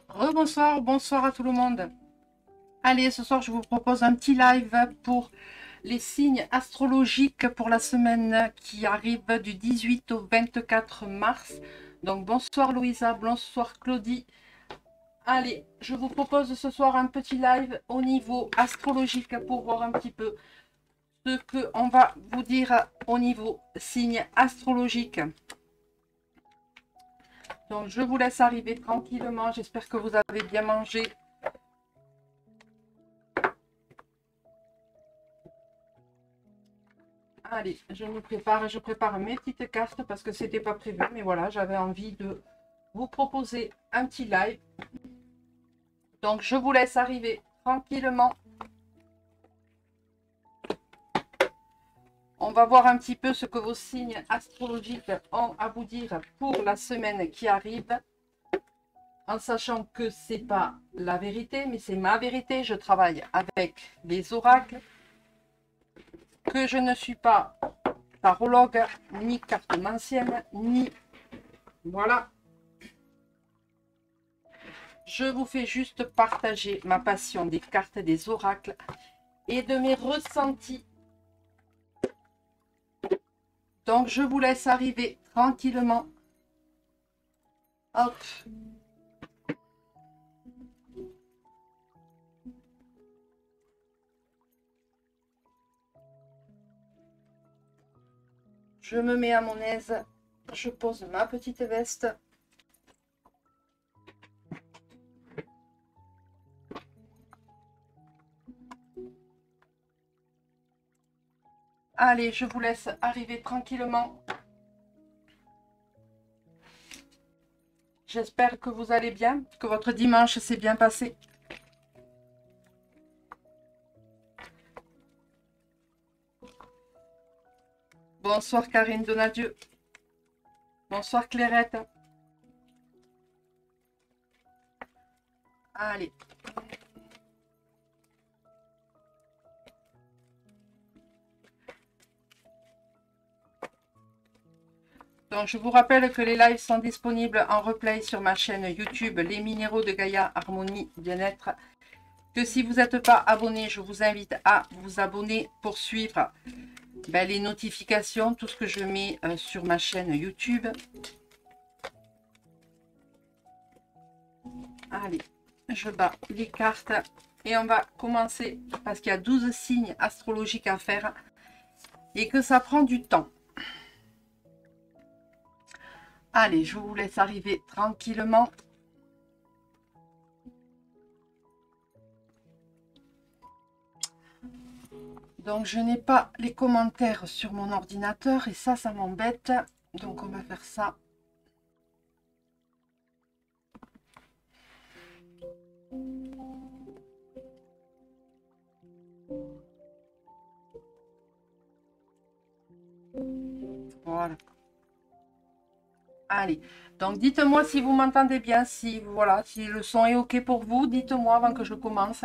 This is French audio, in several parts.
Rebonsoir, bonsoir à tout le monde. Allez, ce soir, je vous propose un petit live pour les signes astrologiques pour la semaine qui arrive du 18 au 24 mars. Donc, bonsoir Louisa, bonsoir Claudie. Allez, je vous propose ce soir un petit live au niveau astrologique pour voir un petit peu ce qu'on va vous dire au niveau signes astrologiques. Donc, je vous laisse arriver tranquillement. J'espère que vous avez bien mangé. Allez, je prépare mes petites cartes parce que c'était pas prévu, mais voilà, j'avais envie de vous proposer un petit live. Donc, je vous laisse arriver tranquillement. On va voir un petit peu ce que vos signes astrologiques ont à vous dire pour la semaine qui arrive. En sachant que c'est pas la vérité, mais c'est ma vérité. Je travaille avec les oracles. Que je ne suis pas tarologue, ni cartomancienne, ni... Voilà. Je vous fais juste partager ma passion des cartes des oracles et de mes ressentis. Donc, je vous laisse arriver tranquillement. Hop. Je me mets à mon aise. Je pose ma petite veste. Allez, je vous laisse arriver tranquillement. J'espère que vous allez bien, que votre dimanche s'est bien passé. Bonsoir Karine Donadieu. Bonsoir Clairette. Allez. Donc, je vous rappelle que les lives sont disponibles en replay sur ma chaîne YouTube Les Minéraux de Gaïa Harmonie Bien-être. Que si vous n'êtes pas abonné, je vous invite à vous abonner pour suivre les notifications, tout ce que je mets sur ma chaîne YouTube. Allez, je bats les cartes et on va commencer parce qu'il y a 12 signes astrologiques à faire et que ça prend du temps. Allez, je vous laisse arriver tranquillement. Donc, je n'ai pas les commentaires sur mon ordinateur et ça m'embête. Donc, on va faire ça. Voilà. Allez, donc dites-moi si vous m'entendez bien, si voilà, si le son est OK pour vous, dites-moi avant que je commence.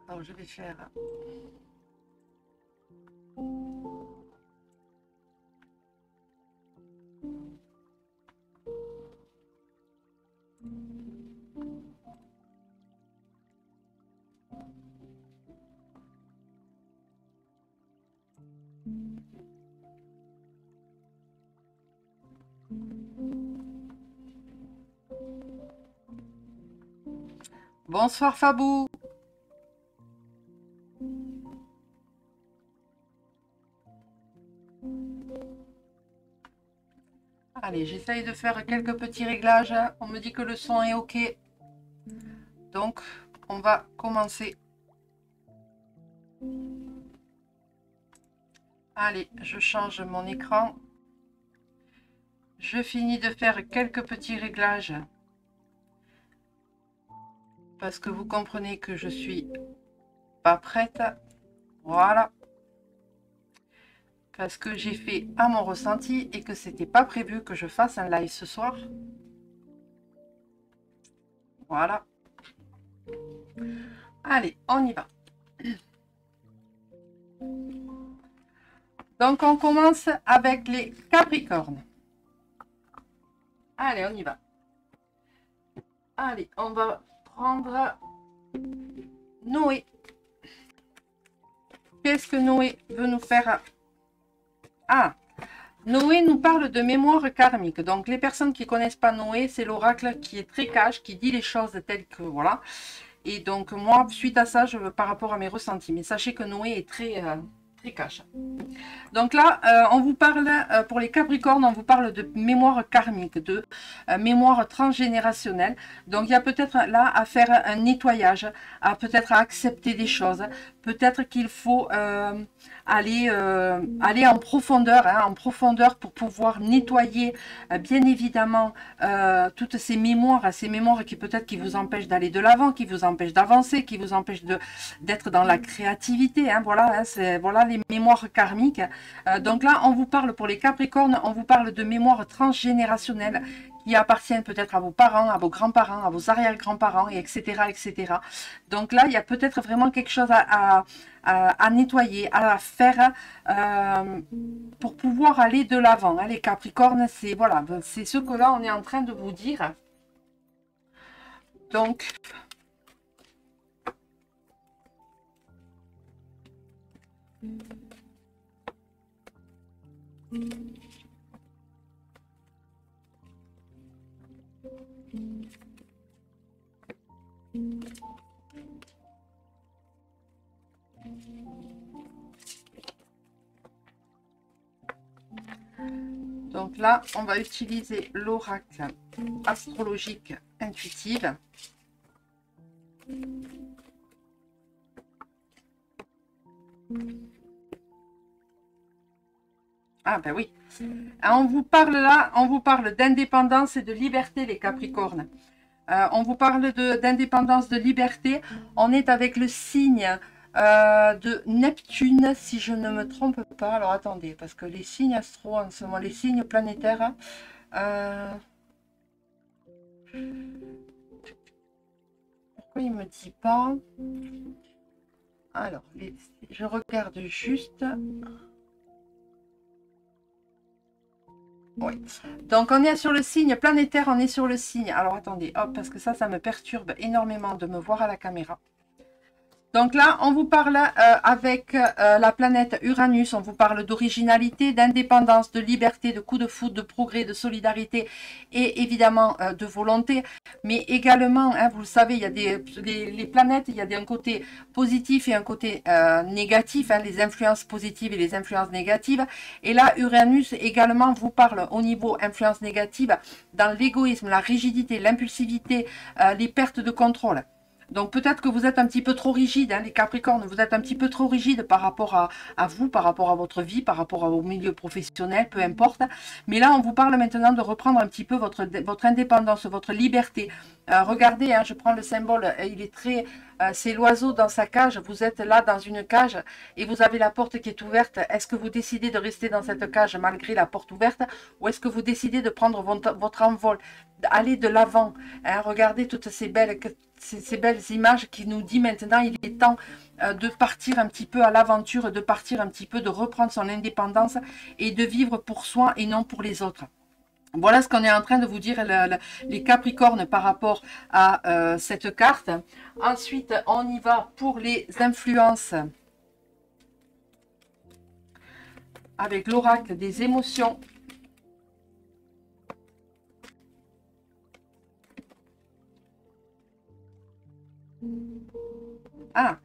Alors, je vais faire... Bonsoir Fabou. Allez, j'essaye de faire quelques petits réglages. On me dit que le son est OK. Donc, on va commencer. Allez, je change mon écran. Je finis de faire quelques petits réglages. Parce que vous comprenez que je suis pas prête. Voilà. parce que j'ai fait à mon ressenti et que c'était pas prévu que je fasse un live ce soir. Voilà. Allez, on y va. Donc, on commence avec les Capricornes. Allez, on y va. Allez, on va prendre Noé. Qu'est-ce que Noé veut nous faire? Ah, Noé nous parle de mémoire karmique. Donc, les personnes qui ne connaissent pas Noé, c'est l'oracle qui est très cash, qui dit les choses telles que, voilà. Et donc, moi, suite à ça, par rapport à mes ressentis. Mais sachez que Noé est très cash. Donc là, on vous parle, pour les Capricornes, on vous parle de mémoire karmique, de mémoire transgénérationnelle. Donc il y a peut-être là à faire un nettoyage, peut-être à accepter des choses. Peut-être qu'il faut aller en profondeur pour pouvoir nettoyer, bien évidemment, toutes ces mémoires qui peut-être qui vous empêchent d'aller de l'avant, qui vous empêchent d'avancer, qui vous empêchent d'être dans la créativité. Voilà, voilà les mémoires karmiques. Donc là, on vous parle pour les Capricornes, on vous parle de mémoire transgénérationnelle qui appartiennent peut-être à vos parents, à vos grands-parents, à vos arrière-grands-parents, etc., etc. Donc là, il y a peut-être vraiment quelque chose à nettoyer, à faire pour pouvoir aller de l'avant. Les Capricornes, c'est voilà, c'est ce que là, on est en train de vous dire. Donc... Donc là, on va utiliser l'oracle astrologique intuitive. Ah ben oui. On vous parle là, on vous parle d'indépendance et de liberté, les Capricornes. On vous parle d'indépendance, de liberté. On est avec le signe de Neptune, si je ne me trompe pas. Alors attendez, parce que les signes astro en ce moment, les signes planétaires... pourquoi il ne me dit pas? Alors, je regarde juste... Oui. Donc, on est sur le signe planétaire, on est sur le signe... Alors, attendez, hop, parce que ça me perturbe énormément de me voir à la caméra. Donc là, on vous parle avec la planète Uranus, on vous parle d'originalité, d'indépendance, de liberté, de coup de foudre, de progrès, de solidarité et évidemment de volonté. Mais également, vous le savez, il y a les planètes, il y a un côté positif et un côté négatif, les influences positives et les influences négatives. Et là, Uranus également vous parle au niveau influence négative dans l'égoïsme, la rigidité, l'impulsivité, les pertes de contrôle. Donc peut-être que vous êtes un petit peu trop rigide, les Capricornes, vous êtes un petit peu trop rigide par rapport à vous, par rapport à votre vie, par rapport au milieu professionnel, peu importe. Mais là, on vous parle maintenant de reprendre un petit peu votre indépendance, votre liberté. Regardez, je prends le symbole, il est très... c'est l'oiseau dans sa cage, vous êtes là dans une cage et vous avez la porte qui est ouverte. Est-ce que vous décidez de rester dans cette cage malgré la porte ouverte ou est-ce que vous décidez de prendre votre envol, d'aller de l'avant? Regardez toutes ces belles images qui nous disent maintenant il est temps de partir un petit peu à l'aventure, de partir un petit peu, de reprendre son indépendance et de vivre pour soi et non pour les autres. Voilà ce qu'on est en train de vous dire les Capricornes par rapport à cette carte. Ensuite, on y va pour les influences avec l'oracle des émotions. Ah,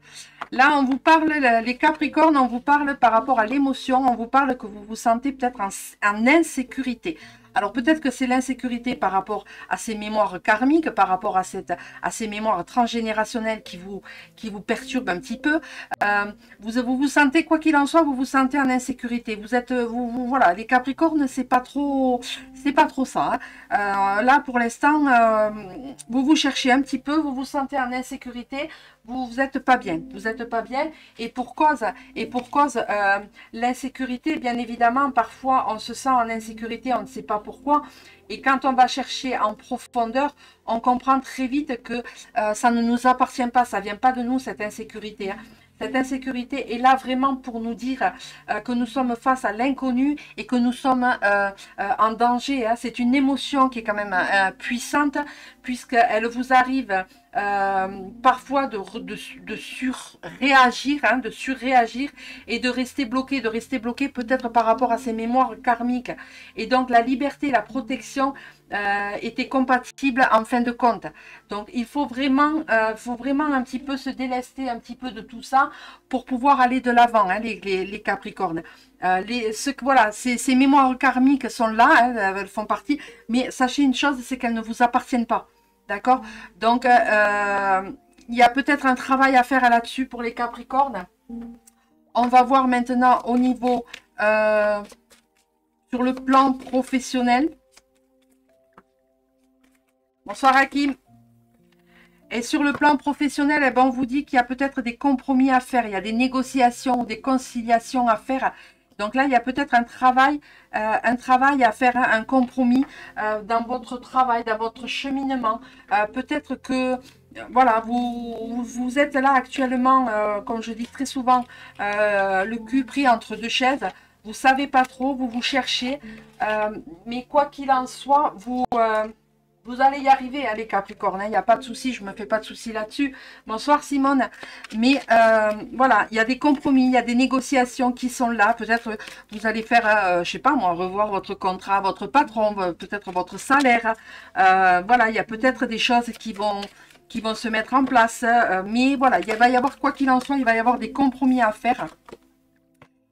là, on vous parle, les Capricornes, on vous parle par rapport à l'émotion, on vous parle que vous vous sentez peut-être en insécurité. Alors peut-être que c'est l'insécurité par rapport à ces mémoires karmiques, par rapport à ces mémoires transgénérationnelles qui vous perturbent un petit peu. Vous sentez, quoi qu'il en soit, vous vous sentez en insécurité. Vous êtes, voilà, les Capricornes, c'est pas trop ça. Hein. Là, pour l'instant, vous vous cherchez un petit peu, vous vous sentez en insécurité, vous êtes pas bien. Vous n'êtes pas bien, et pour cause, l'insécurité, bien évidemment, parfois on se sent en insécurité, on ne sait pas pourquoi. Et quand on va chercher en profondeur, on comprend très vite que ça ne nous appartient pas, ça ne vient pas de nous, cette insécurité. Hein. Cette insécurité est là vraiment pour nous dire que nous sommes face à l'inconnu et que nous sommes en danger. Hein. C'est une émotion qui est quand même puissante, puisqu'elle vous arrive parfois de surréagir, hein, de surréagir et de rester bloqué peut-être par rapport à ces mémoires karmiques. Et donc la liberté, la protection étaient compatibles en fin de compte. Donc il faut vraiment un petit peu se délester un petit peu de tout ça pour pouvoir aller de l'avant, hein, les Capricornes. Voilà, ces mémoires karmiques sont là, hein, elles font partie, mais sachez une chose, c'est qu'elles ne vous appartiennent pas. D'accord? Donc, il y a peut-être un travail à faire là-dessus pour les Capricornes. On va voir maintenant au niveau, sur le plan professionnel. Bonsoir Hakim. Et sur le plan professionnel, eh ben, on vous dit qu'il y a peut-être des compromis à faire. Il y a des négociations, des conciliations à faire. Donc là, il y a peut-être un travail à faire, hein, un compromis dans votre travail, dans votre cheminement. Peut-être que, voilà, vous êtes là actuellement, comme je dis très souvent, le cul pris entre deux chaises. Vous ne savez pas trop, vous vous cherchez. Mais quoi qu'il en soit, vous allez y arriver, hein, les Capricornes, il n'y a pas de souci, je ne me fais pas de souci là-dessus. Bonsoir Simone. Mais voilà, il y a des compromis, il y a des négociations qui sont là. Peut-être vous allez faire, je ne sais pas moi, revoir votre contrat, votre patron, peut-être votre salaire. Voilà, il y a peut-être des choses qui vont se mettre en place. Mais voilà, il va y avoir, quoi qu'il en soit, il va y avoir des compromis à faire.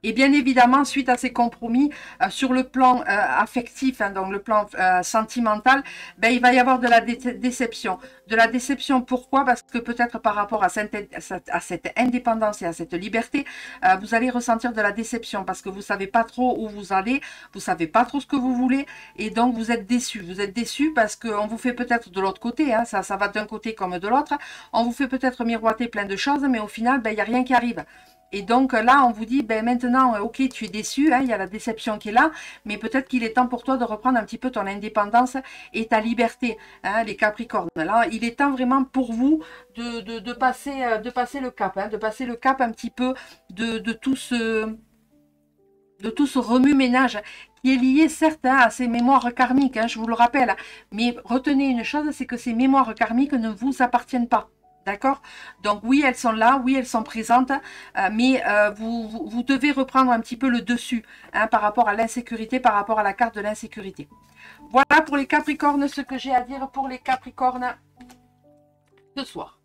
Et bien évidemment, suite à ces compromis, sur le plan affectif, hein, donc le plan sentimental, ben, il va y avoir de la déception. De la déception, pourquoi? Parce que peut-être par rapport à cette indépendance et à cette liberté, vous allez ressentir de la déception parce que vous ne savez pas trop où vous allez, vous ne savez pas trop ce que vous voulez, et donc vous êtes déçu. Vous êtes déçu parce qu'on vous fait peut-être de l'autre côté, hein, ça va d'un côté comme de l'autre, on vous fait peut-être miroiter plein de choses, mais au final, ben, il n'y a rien qui arrive. Et donc là, on vous dit, ben maintenant, ok, tu es déçu, hein, il y a la déception qui est là, mais peut-être qu'il est temps pour toi de reprendre un petit peu ton indépendance et ta liberté, hein, les Capricornes. Là, il est temps vraiment pour vous de passer le cap, hein, de passer le cap un petit peu de tout ce remue-ménage qui est lié certes, hein, à ces mémoires karmiques, hein, je vous le rappelle. Mais retenez une chose, c'est que ces mémoires karmiques ne vous appartiennent pas. D'accord? Donc oui, elles sont là, oui, elles sont présentes, mais vous devez reprendre un petit peu le dessus, hein, par rapport à l'insécurité, par rapport à la carte de l'insécurité. Voilà pour les Capricornes, ce que j'ai à dire pour les Capricornes ce soir.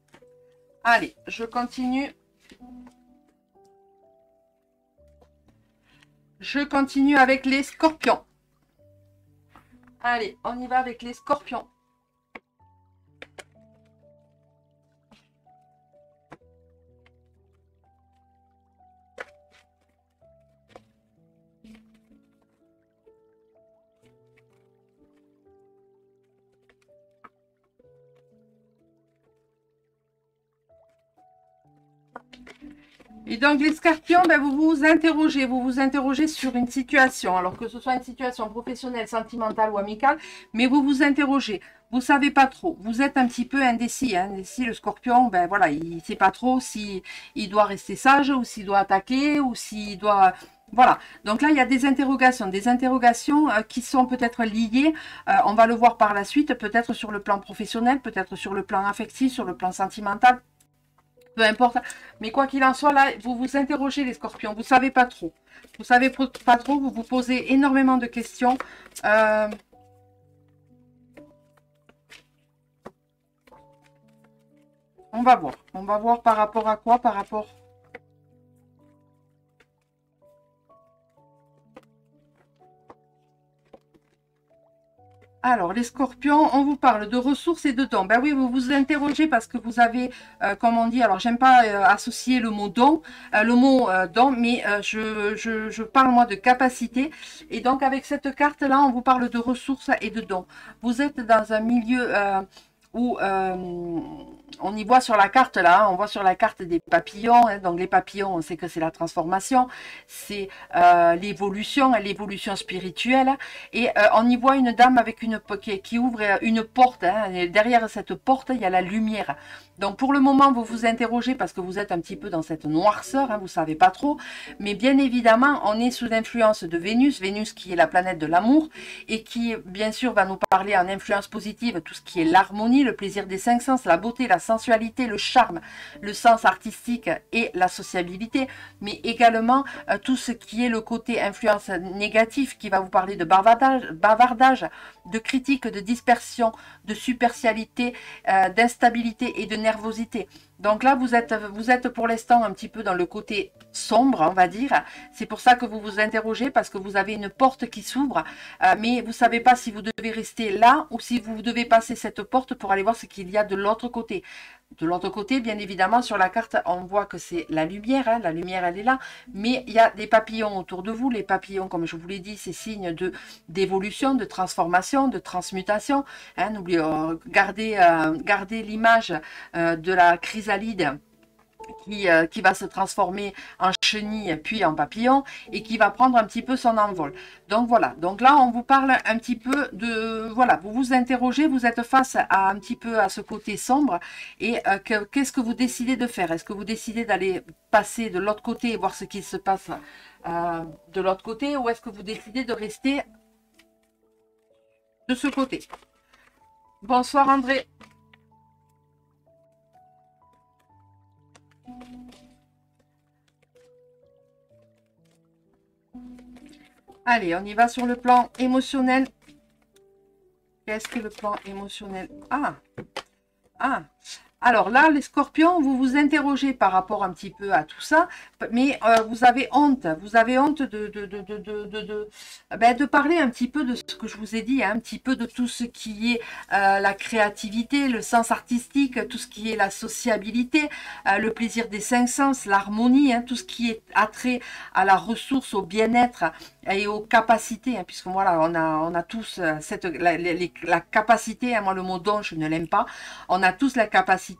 Allez, je continue. Je continue avec les Scorpions. Allez, on y va avec les Scorpions. Et donc les Scorpions, ben, vous vous interrogez sur une situation, alors que ce soit une situation professionnelle, sentimentale ou amicale, mais vous vous interrogez, vous savez pas trop, vous êtes un petit peu indécis, hein. Indécis, le Scorpion, ben voilà, il sait pas trop si il doit rester sage, ou s'il doit attaquer, ou s'il doit... Voilà, donc là il y a des interrogations qui sont peut-être liées, on va le voir par la suite, peut-être sur le plan professionnel, peut-être sur le plan affectif, sur le plan sentimental, peu importe. Mais quoi qu'il en soit, là, vous vous interrogez les Scorpions. Vous ne savez pas trop. Vous ne savez pas trop. Vous vous posez énormément de questions. On va voir. On va voir par rapport à quoi? Par rapport... Alors, les scorpions, on vous parle de ressources et de dons. Ben oui, vous vous interrogez parce que vous avez, comme on dit, alors j'aime pas associer le mot don, don, mais je parle moi de capacité. Et donc, avec cette carte-là, on vous parle de ressources et de dons. Vous êtes dans un milieu où on y voit sur la carte là, on voit sur la carte des papillons, hein, donc les papillons, on sait que c'est la transformation, c'est l'évolution spirituelle, et on y voit une dame avec qui ouvre une porte, hein, et derrière cette porte, il y a la lumière. Donc pour le moment, vous vous interrogez parce que vous êtes un petit peu dans cette noirceur, hein, vous savez pas trop, mais bien évidemment, on est sous l'influence de Vénus, Vénus qui est la planète de l'amour, et qui bien sûr va nous parler en influence positive, tout ce qui est l'harmonie, le plaisir des cinq sens, la beauté, la sensualité, le charme, le sens artistique et la sociabilité, mais également tout ce qui est le côté influence négative qui va vous parler de bavardage, de critique, de dispersion, de superficialité, d'instabilité et de nervosité. Donc là, vous êtes pour l'instant un petit peu dans le côté sombre, on va dire. C'est pour ça que vous vous interrogez, parce que vous avez une porte qui s'ouvre, mais vous ne savez pas si vous devez rester là ou si vous devez passer cette porte pour aller voir ce qu'il y a de l'autre côté. De l'autre côté, bien évidemment, sur la carte, on voit que c'est la lumière. Hein, la lumière, elle est là. Mais il y a des papillons autour de vous. Les papillons, comme je vous l'ai dit, c'est signe d'évolution, de transformation, de transmutation. Hein, n'oubliez, gardez l'image de la chrysalide qui va se transformer en chenille puis en papillon et qui va prendre un petit peu son envol. Donc voilà, donc là on vous parle un petit peu de, voilà, vous vous interrogez, vous êtes face à un petit peu à ce côté sombre et qu'est-ce que vous décidez de faire? Est-ce que vous décidez d'aller passer de l'autre côté et voir ce qui se passe de l'autre côté, ou est-ce que vous décidez de rester de ce côté? Bonsoir André. Allez, on y va sur le plan émotionnel. Qu'est-ce que le plan émotionnel? Ah, alors là, les scorpions, vous vous interrogez par rapport un petit peu à tout ça, mais vous avez honte de parler un petit peu de ce que je vous ai dit, hein, un petit peu de tout ce qui est la créativité, le sens artistique, tout ce qui est la sociabilité, le plaisir des cinq sens, l'harmonie, hein, tout ce qui est attrait à la ressource, au bien-être et aux capacités, hein, puisque voilà, on a tous la capacité, hein, moi le mot don, je ne l'aime pas, on a tous la capacité,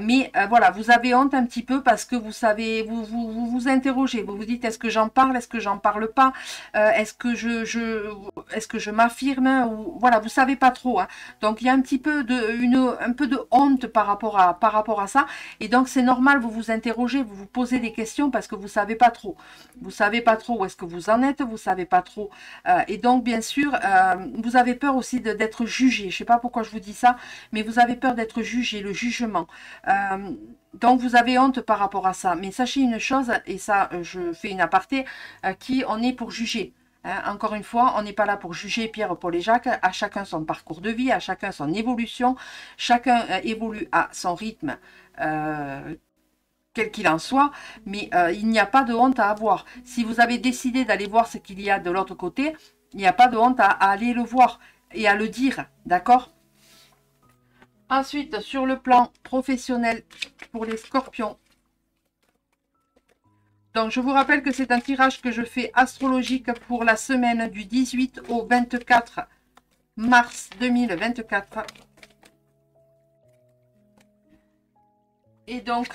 mais voilà, vous avez honte un petit peu parce que vous savez, vous interrogez, vous vous dites, est-ce que j'en parle, est-ce que j'en parle pas, est-ce que est-ce que je m'affirme, ou voilà, vous savez pas trop, hein. Donc il y a un petit peu un peu de honte par rapport à ça, et donc c'est normal, vous vous interrogez, vous vous posez des questions parce que vous savez pas trop où est-ce que vous en êtes, vous savez pas trop, et donc bien sûr vous avez peur aussi d'être jugé. Je sais pas pourquoi je vous dis ça, mais vous avez peur d'être jugé, le jugement, donc vous avez honte par rapport à ça. Mais sachez une chose, et ça je fais une aparté, qui on est pour juger. Hein, encore une fois, on n'est pas là pour juger Pierre, Paul et Jacques. À chacun son parcours de vie, à chacun son évolution. Chacun évolue à son rythme, quel qu'il en soit, mais il n'y a pas de honte à avoir. Si vous avez décidé d'aller voir ce qu'il y a de l'autre côté, il n'y a pas de honte à aller le voir et à le dire, d'accord? Ensuite, sur le plan professionnel pour les scorpions. Donc, je vous rappelle que c'est un tirage que je fais astrologique pour la semaine du 18 au 24 mars 2024. Et donc,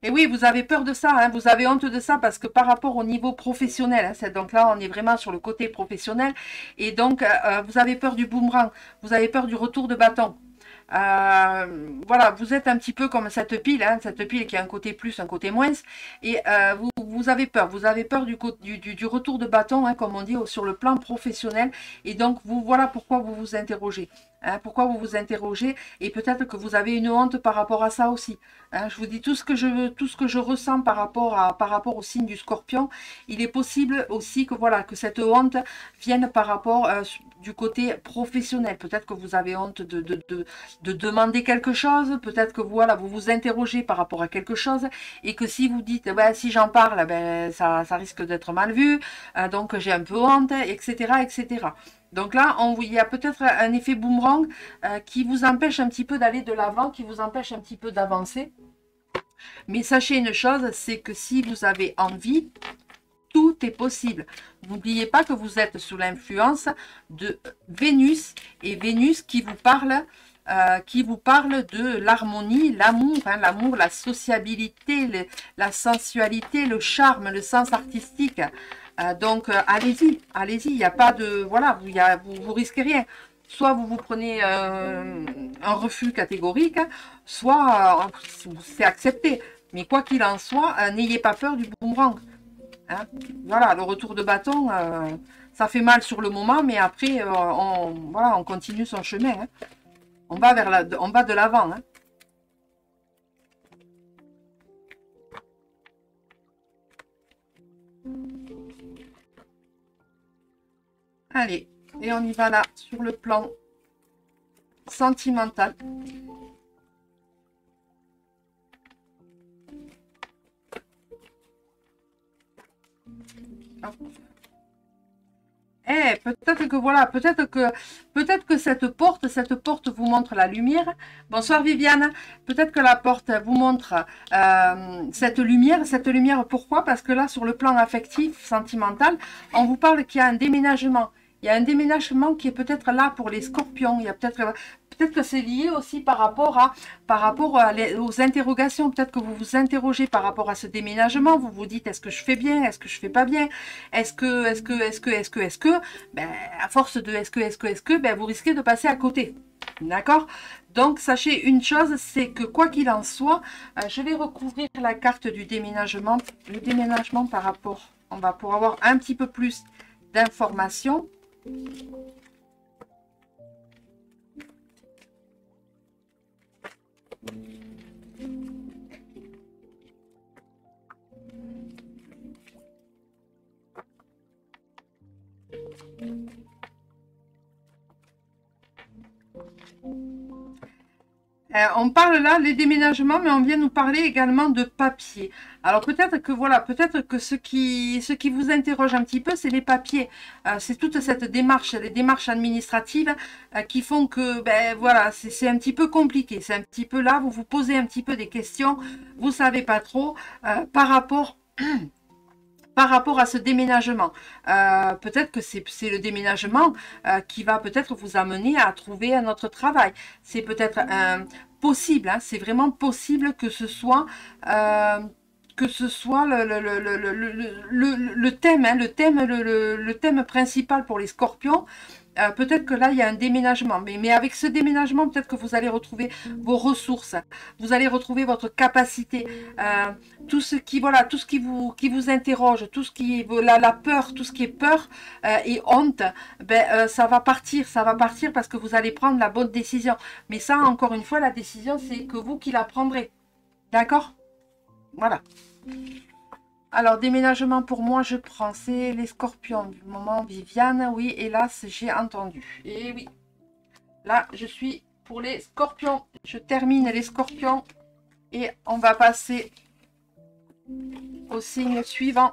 et oui, vous avez peur de ça, hein, vous avez honte de ça parce que par rapport au niveau professionnel, hein, donc là on est vraiment sur le côté professionnel, et donc vous avez peur du boomerang, vous avez peur du retour de bâton. Voilà, vous êtes un petit peu comme cette pile, hein, cette pile qui a un côté plus, un côté moins, et vous avez peur du retour de bâton, hein, comme on dit, sur le plan professionnel, et donc voilà pourquoi vous vous interrogez. Hein, pourquoi vous vous interrogez, et peut-être que vous avez une honte par rapport à ça aussi. Hein, je vous dis tout ce que je ressens par rapport au signe du Scorpion. Il est possible aussi que voilà, que cette honte vienne par rapport du côté professionnel. Peut-être que vous avez honte de demander quelque chose, peut-être que voilà, vous vous interrogez par rapport à quelque chose, et que si vous dites ben, si j'en parle, ben, ça risque d'être mal vu, donc j'ai un peu honte, etc., etc. Donc là, il y a peut-être un effet boomerang qui vous empêche un petit peu d'aller de l'avant, qui vous empêche un petit peu d'avancer. Mais sachez une chose, c'est que si vous avez envie, tout est possible. N'oubliez pas que vous êtes sous l'influence de Vénus, et Vénus qui vous parle de l'harmonie, l'amour, hein, l'amour, la sociabilité, la sensualité, le charme, le sens artistique. Donc allez-y, allez-y, il n'y a pas de... Voilà, vous risquez rien. Soit vous vous prenez un refus catégorique, soit c'est accepté. Mais quoi qu'il en soit, n'ayez pas peur du boomerang. Hein. Voilà, le retour de bâton, ça fait mal sur le moment, mais après, voilà, on continue son chemin. Hein. On va de l'avant. Hein. Allez, et on y va là, sur le plan sentimental. Hop. Eh, peut-être que voilà, peut-être que cette porte vous montre la lumière. Bonsoir Viviane. Peut-être que la porte vous montre cette lumière. Cette lumière, pourquoi? Parce que là, sur le plan affectif, sentimental, on vous parle qu'il y a un déménagement. Il y a un déménagement qui est peut-être là pour les scorpions. Il y a peut-être que c'est lié aussi par rapport aux interrogations. Peut-être que vous vous interrogez par rapport à ce déménagement. Vous vous dites, est-ce que je fais bien? Est-ce que je fais pas bien? Est-ce que, ben, à force de est-ce que, ben, vous risquez de passer à côté. D'accord? Donc, sachez une chose, c'est que quoi qu'il en soit, je vais recouvrir la carte du déménagement. Le déménagement par rapport, on va pour avoir un petit peu plus d'informations. On parle là les déménagements, mais on vient nous parler également de papier. Alors peut-être que voilà, peut-être que ce qui vous interroge un petit peu, c'est les papiers. C'est toute cette démarche, les démarches administratives qui font que ben voilà, c'est un petit peu compliqué. C'est un petit peu là, vous vous posez un petit peu des questions, vous savez pas trop par rapport à ce déménagement. Peut-être que c'est le déménagement qui va peut-être vous amener à trouver un autre travail. C'est peut-être possible, hein, c'est vraiment possible que ce soit le thème, hein, le thème principal pour les scorpions. Peut-être que là, il y a un déménagement. Mais avec ce déménagement, peut-être que vous allez retrouver vos ressources. Vous allez retrouver votre capacité. Tout ce qui, voilà, tout ce qui vous interroge, tout ce qui est la peur, tout ce qui est peur et honte, ben, ça va partir parce que vous allez prendre la bonne décision. Mais ça, encore une fois, la décision, c'est que vous qui la prendrez. D'accord? Voilà. Alors, déménagement pour moi, je prends, c'est les scorpions du moment. Viviane, oui, hélas, j'ai entendu. Et oui, là, je suis pour les scorpions. Je termine les scorpions et on va passer au signe suivant.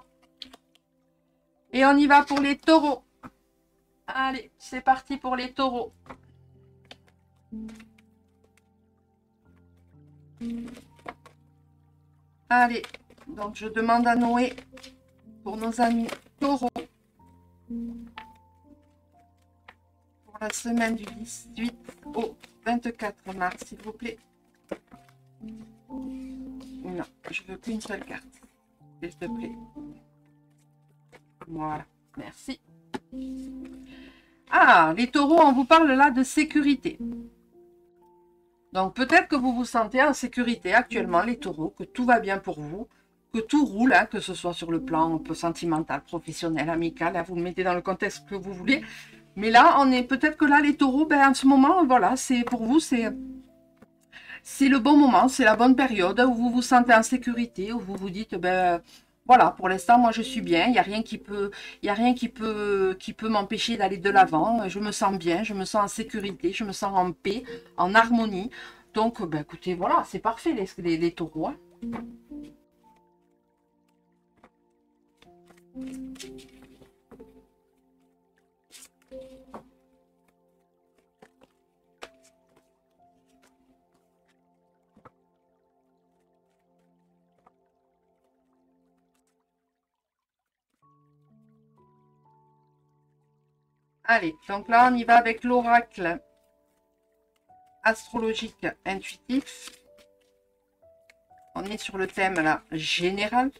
Et on y va pour les taureaux. Allez, c'est parti pour les taureaux. Allez, donc je demande à Noé pour nos amis taureaux pour la semaine du 18 au 24 mars, s'il vous plaît. Non, je veux qu'une seule carte, s'il te plaît. Voilà, merci. Ah, les taureaux, on vous parle là de sécurité. Donc peut-être que vous vous sentez en sécurité actuellement, les taureaux, que tout va bien pour vous, que tout roule, hein, que ce soit sur le plan un peu sentimental, professionnel, amical, hein, vous le mettez dans le contexte que vous voulez. Mais là, on est peut-être que là, les taureaux, ben, en ce moment, voilà, c'est pour vous, c'est le bon moment, c'est la bonne période où vous vous sentez en sécurité, où vous vous dites, ben voilà, pour l'instant, moi je suis bien, il n'y a rien qui peut, m'empêcher d'aller de l'avant. Je me sens bien, je me sens en sécurité, je me sens en paix, en harmonie. Donc, ben, écoutez, voilà, c'est parfait les taureaux. Hein. Allez, donc là, on y va avec l'oracle astrologique intuitif. On est sur le thème, là, général.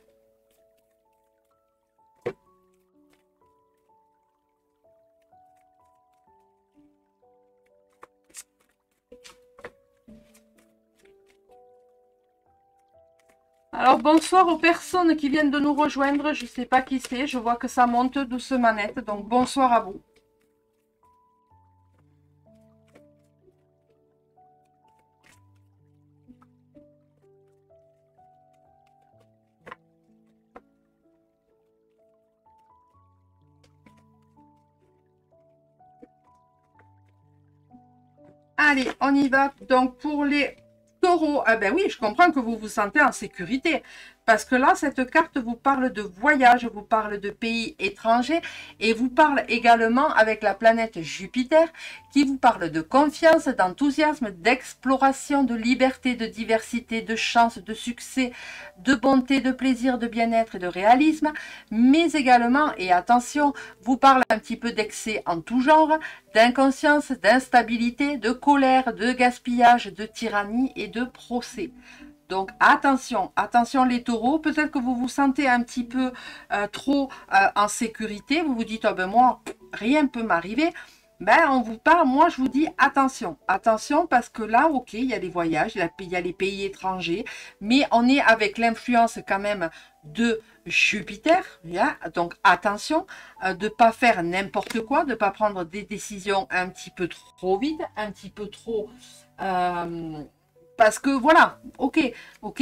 Alors, bonsoir aux personnes qui viennent de nous rejoindre. Je ne sais pas qui c'est. Je vois que ça monte doucement net. Donc, bonsoir à vous. Allez, on y va. Donc, pour les taureaux, ah ben oui, je comprends que vous vous sentez en sécurité. Parce que là, cette carte vous parle de voyage, vous parle de pays étrangers et vous parle également avec la planète Jupiter qui vous parle de confiance, d'enthousiasme, d'exploration, de liberté, de diversité, de chance, de succès, de bonté, de plaisir, de bien-être et de réalisme. Mais également, et attention, vous parle un petit peu d'excès en tout genre, d'inconscience, d'instabilité, de colère, de gaspillage, de tyrannie et de procès. Donc attention, attention les taureaux, peut-être que vous vous sentez un petit peu trop en sécurité, vous vous dites, oh ben moi, rien ne peut m'arriver. Ben on vous parle, moi je vous dis attention, attention parce que là, ok, il y a des voyages, il y a les pays étrangers, mais on est avec l'influence quand même de Jupiter, donc attention de ne pas faire n'importe quoi, de ne pas prendre des décisions un petit peu trop vite, un petit peu trop... parce que voilà, ok,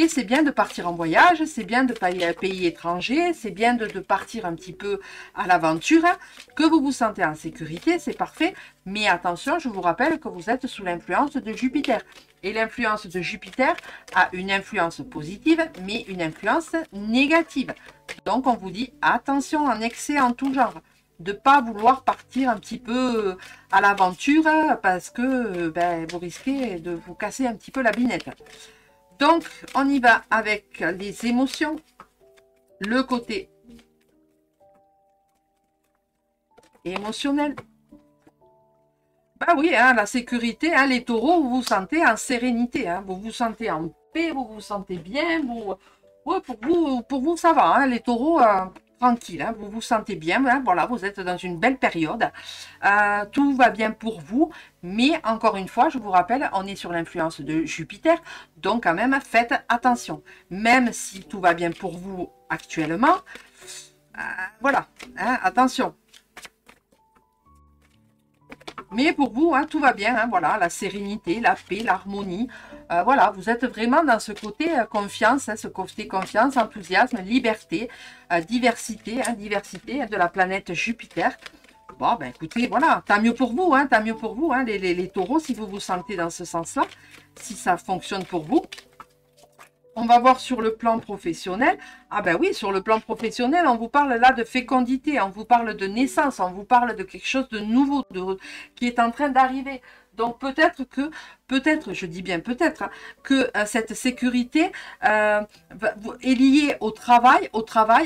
c'est bien de partir en voyage, c'est bien de payer un pays étranger, c'est bien de partir un petit peu à l'aventure, hein, que vous vous sentez en sécurité, c'est parfait, mais attention, je vous rappelle que vous êtes sous l'influence de Jupiter. Et l'influence de Jupiter a une influence positive, mais une influence négative. Donc on vous dit attention en excès en tout genre, de ne pas vouloir partir un petit peu à l'aventure parce que ben, vous risquez de vous casser un petit peu la binette. Donc, on y va avec les émotions, le côté émotionnel. Bah oui, hein, la sécurité, hein, les taureaux, vous vous sentez en sérénité, hein, vous vous sentez en paix, vous vous sentez bien, ouais, pour vous, ça va, hein, les taureaux, tranquille, hein, vous vous sentez bien, hein, voilà, vous êtes dans une belle période, tout va bien pour vous, mais encore une fois, je vous rappelle, on est sur l'influence de Jupiter, donc quand même, faites attention, même si tout va bien pour vous actuellement, voilà, hein, attention. Mais pour vous, hein, tout va bien, hein, voilà, la sérénité, la paix, l'harmonie. Voilà, vous êtes vraiment dans ce côté confiance, hein, ce côté confiance, enthousiasme, liberté, diversité, hein, diversité de la planète Jupiter. Bon, ben écoutez, voilà, tant mieux pour vous, hein, tant mieux pour vous, hein, les taureaux, si vous vous sentez dans ce sens-là, si ça fonctionne pour vous. On va voir sur le plan professionnel. Ah ben oui, sur le plan professionnel, on vous parle là de fécondité, on vous parle de naissance, on vous parle de quelque chose de nouveau, qui est en train d'arriver. Donc peut-être, je dis bien peut-être, hein, que cette sécurité est liée au travail,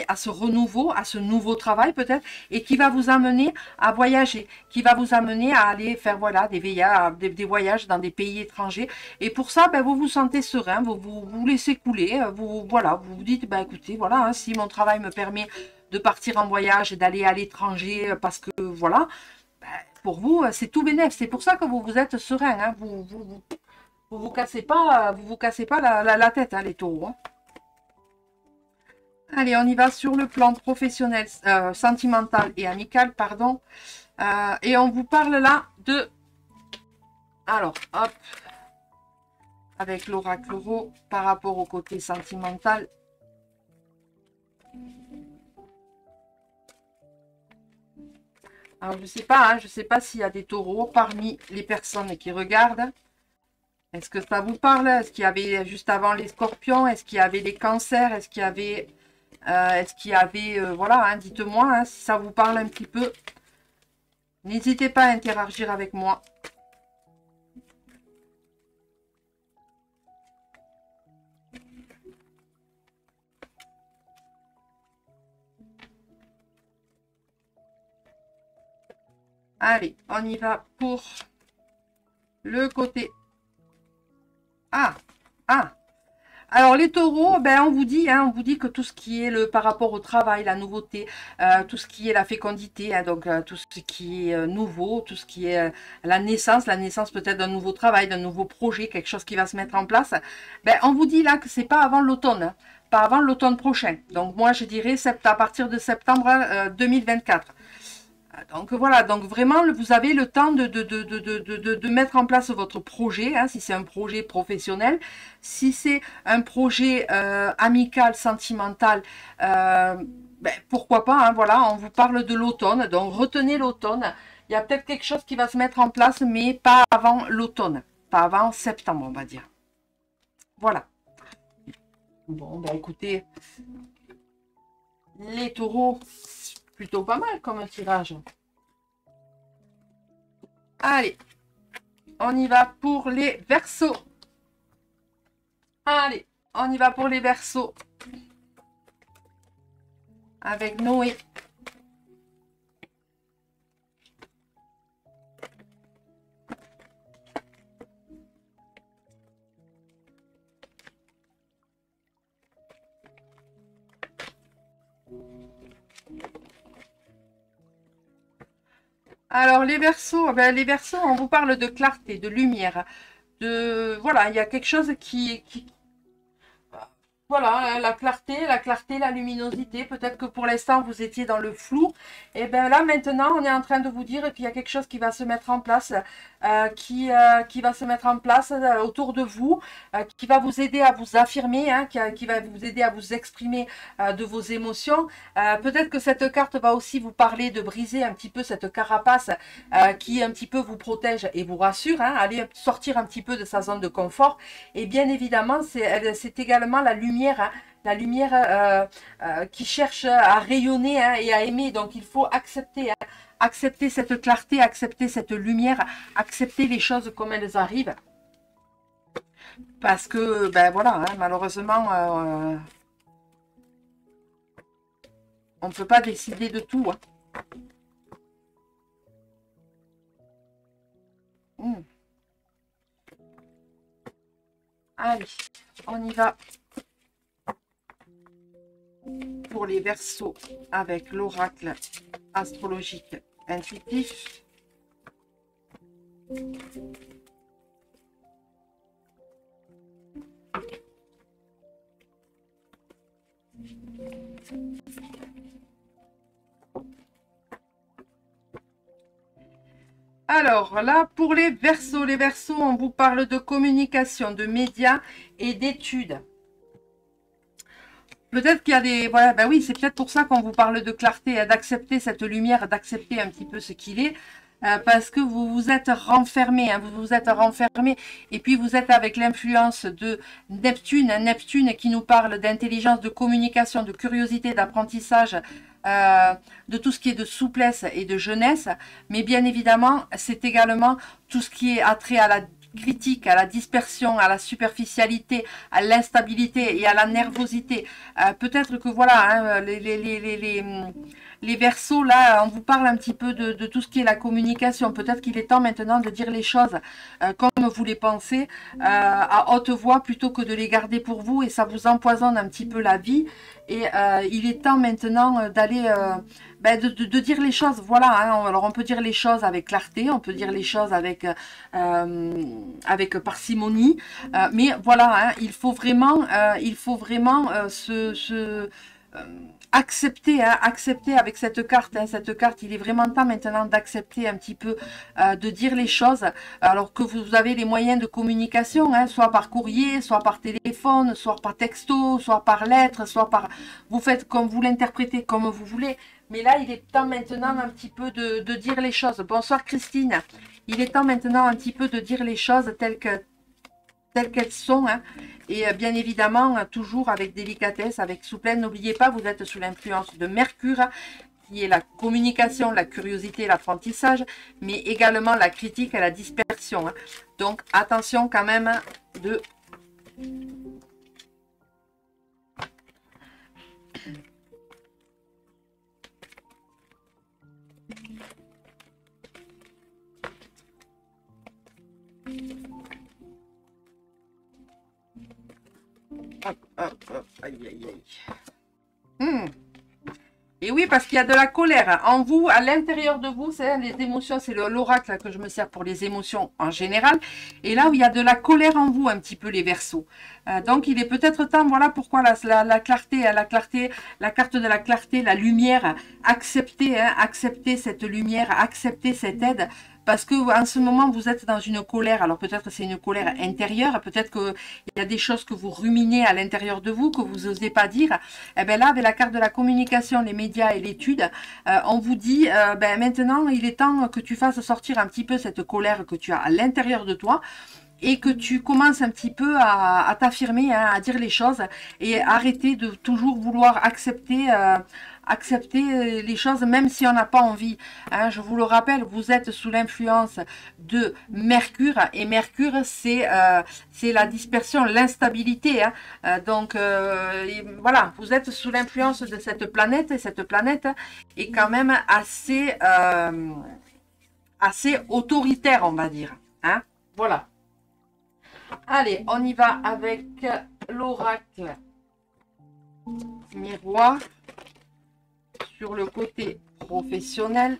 à ce renouveau, à ce nouveau travail peut-être, et qui va vous amener à voyager, qui va vous amener à aller faire voilà des voyages dans des pays étrangers. Et pour ça, ben, vous vous sentez serein, vous laissez couler, vous vous dites, ben, écoutez, voilà, hein, si mon travail me permet de partir en voyage et d'aller à l'étranger, parce que voilà, pour vous, c'est tout bénef. C'est pour ça que vous êtes serein. Hein. Vous cassez pas, la tête, hein, les taureaux. Hein. Allez, on y va sur le plan professionnel, sentimental et amical, pardon. Et on vous parle là de... Alors, hop. Avec l'oracle euro par rapport au côté sentimental. Alors, je sais pas, hein, je sais pas s'il y a des taureaux parmi les personnes qui regardent. Est-ce que ça vous parle? Est-ce qu'il y avait juste avant les scorpions? Est-ce qu'il y avait les cancers? Est-ce qu'il y avait... voilà, hein, dites-moi hein, si ça vous parle un petit peu. N'hésitez pas à interagir avec moi. Allez, on y va pour le côté. Ah, ah. Alors les taureaux, ben on vous dit que tout ce qui est le par rapport au travail, la nouveauté, tout ce qui est la fécondité, hein, donc tout ce qui est nouveau, tout ce qui est la naissance peut-être d'un nouveau travail, d'un nouveau projet, quelque chose qui va se mettre en place. Ben on vous dit là que c'est pas avant l'automne, hein, pas avant l'automne prochain. Donc moi je dirais à partir de septembre 2024. Donc voilà, donc vraiment, vous avez le temps de mettre en place votre projet, hein, si c'est un projet professionnel. Si c'est un projet amical, sentimental, ben, pourquoi pas, hein, voilà, on vous parle de l'automne, donc retenez l'automne. Il y a peut-être quelque chose qui va se mettre en place, mais pas avant l'automne, pas avant septembre, on va dire. Voilà. Bon, ben écoutez, les taureaux, plutôt pas mal comme tirage. Allez. On y va pour les verseaux. Allez, on y va pour les verseaux. Avec Noé. Alors les verseaux, ben, les verseaux, on vous parle de clarté, de lumière. Voilà, il y a quelque chose qui voilà, la clarté, la luminosité. Peut-être que pour l'instant, vous étiez dans le flou. Et bien là, maintenant, on est en train de vous dire qu'il y a quelque chose qui va se mettre en place, qui va se mettre en place autour de vous, qui va vous aider à vous affirmer, hein, qui va vous aider à vous exprimer de vos émotions. Peut-être que cette carte va aussi vous parler de briser un petit peu cette carapace qui un petit peu vous protège et vous rassure, hein, aller sortir un petit peu de sa zone de confort. Et bien évidemment, c'est également hein, la lumière qui cherche à rayonner, hein, et à aimer. Donc il faut accepter, hein, accepter cette clarté, accepter cette lumière, accepter les choses comme elles arrivent. Parce que, ben voilà, hein, malheureusement, on ne peut pas décider de tout. Hein. Allez, on y va pour les verseaux avec l'oracle astrologique intuitif. Alors là, pour les verseaux, on vous parle de communication, de médias et d'études. Peut-être qu'il y a des... Voilà, ben oui, c'est peut-être pour ça qu'on vous parle de clarté, d'accepter cette lumière, d'accepter un petit peu ce qu'il est. Parce que vous vous êtes renfermé, hein, vous vous êtes renfermé, et puis vous êtes avec l'influence de Neptune, hein, Neptune qui nous parle d'intelligence, de communication, de curiosité, d'apprentissage, de tout ce qui est de souplesse et de jeunesse, mais bien évidemment, c'est également tout ce qui est attrait à la critique, à la dispersion, à la superficialité, à l'instabilité et à la nervosité. Peut-être que voilà, hein, les versos, là, on vous parle un petit peu de tout ce qui est la communication. Peut-être qu'il est temps maintenant de dire les choses comme vous les pensez, à haute voix, plutôt que de les garder pour vous, et ça vous empoisonne un petit peu la vie. Et il est temps maintenant d'aller... ben de dire les choses, voilà. Hein. Alors on peut dire les choses avec clarté, on peut dire les choses avec parcimonie, mais voilà, hein, il faut vraiment accepter, hein, accepter avec cette carte. Hein, cette carte, il est vraiment temps maintenant d'accepter un petit peu, de dire les choses, alors que vous avez les moyens de communication, hein, soit par courrier, soit par téléphone, soit par texto, soit par lettre, soit par... Vous faites comme vous l'interprétez, comme vous voulez. Mais là, il est temps maintenant un petit peu de dire les choses. Bonsoir Christine. Il est temps maintenant un petit peu de dire les choses telles qu'elles sont, hein. Et bien évidemment, toujours avec délicatesse, avec souplesse. N'oubliez pas, vous êtes sous l'influence de Mercure, qui est la communication, la curiosité, l'apprentissage, mais également la critique et la dispersion. Hein. Donc attention quand même de... Aïe, aïe, aïe. Et oui, parce qu'il y a de la colère en vous, à l'intérieur de vous, c'est les émotions, c'est l'oracle que je me sers pour les émotions en général. Et là où il y a de la colère en vous, un petit peu les Verseaux. Donc il est peut-être temps, voilà pourquoi la clarté, la clarté, la carte de la clarté, la lumière, accepter, accepter cette lumière, accepter cette aide. Parce que en ce moment, vous êtes dans une colère. Alors peut-être c'est une colère intérieure, peut-être qu'il y a des choses que vous ruminez à l'intérieur de vous, que vous n'osez pas dire. Et bien là, avec la carte de la communication, les médias et l'étude, on vous dit, maintenant, il est temps que tu fasses sortir un petit peu cette colère que tu as à l'intérieur de toi et que tu commences un petit peu à t'affirmer, à dire les choses et arrêter de toujours vouloir accepter les choses même si on n'a pas envie. Je vous le rappelle, vous êtes sous l'influence de Mercure et Mercure c'est la dispersion, l'instabilité. Donc voilà, vous êtes sous l'influence de cette planète et cette planète est quand même assez autoritaire, on va dire. Voilà. Allez, on y va avec l'oracle miroir sur le côté professionnel.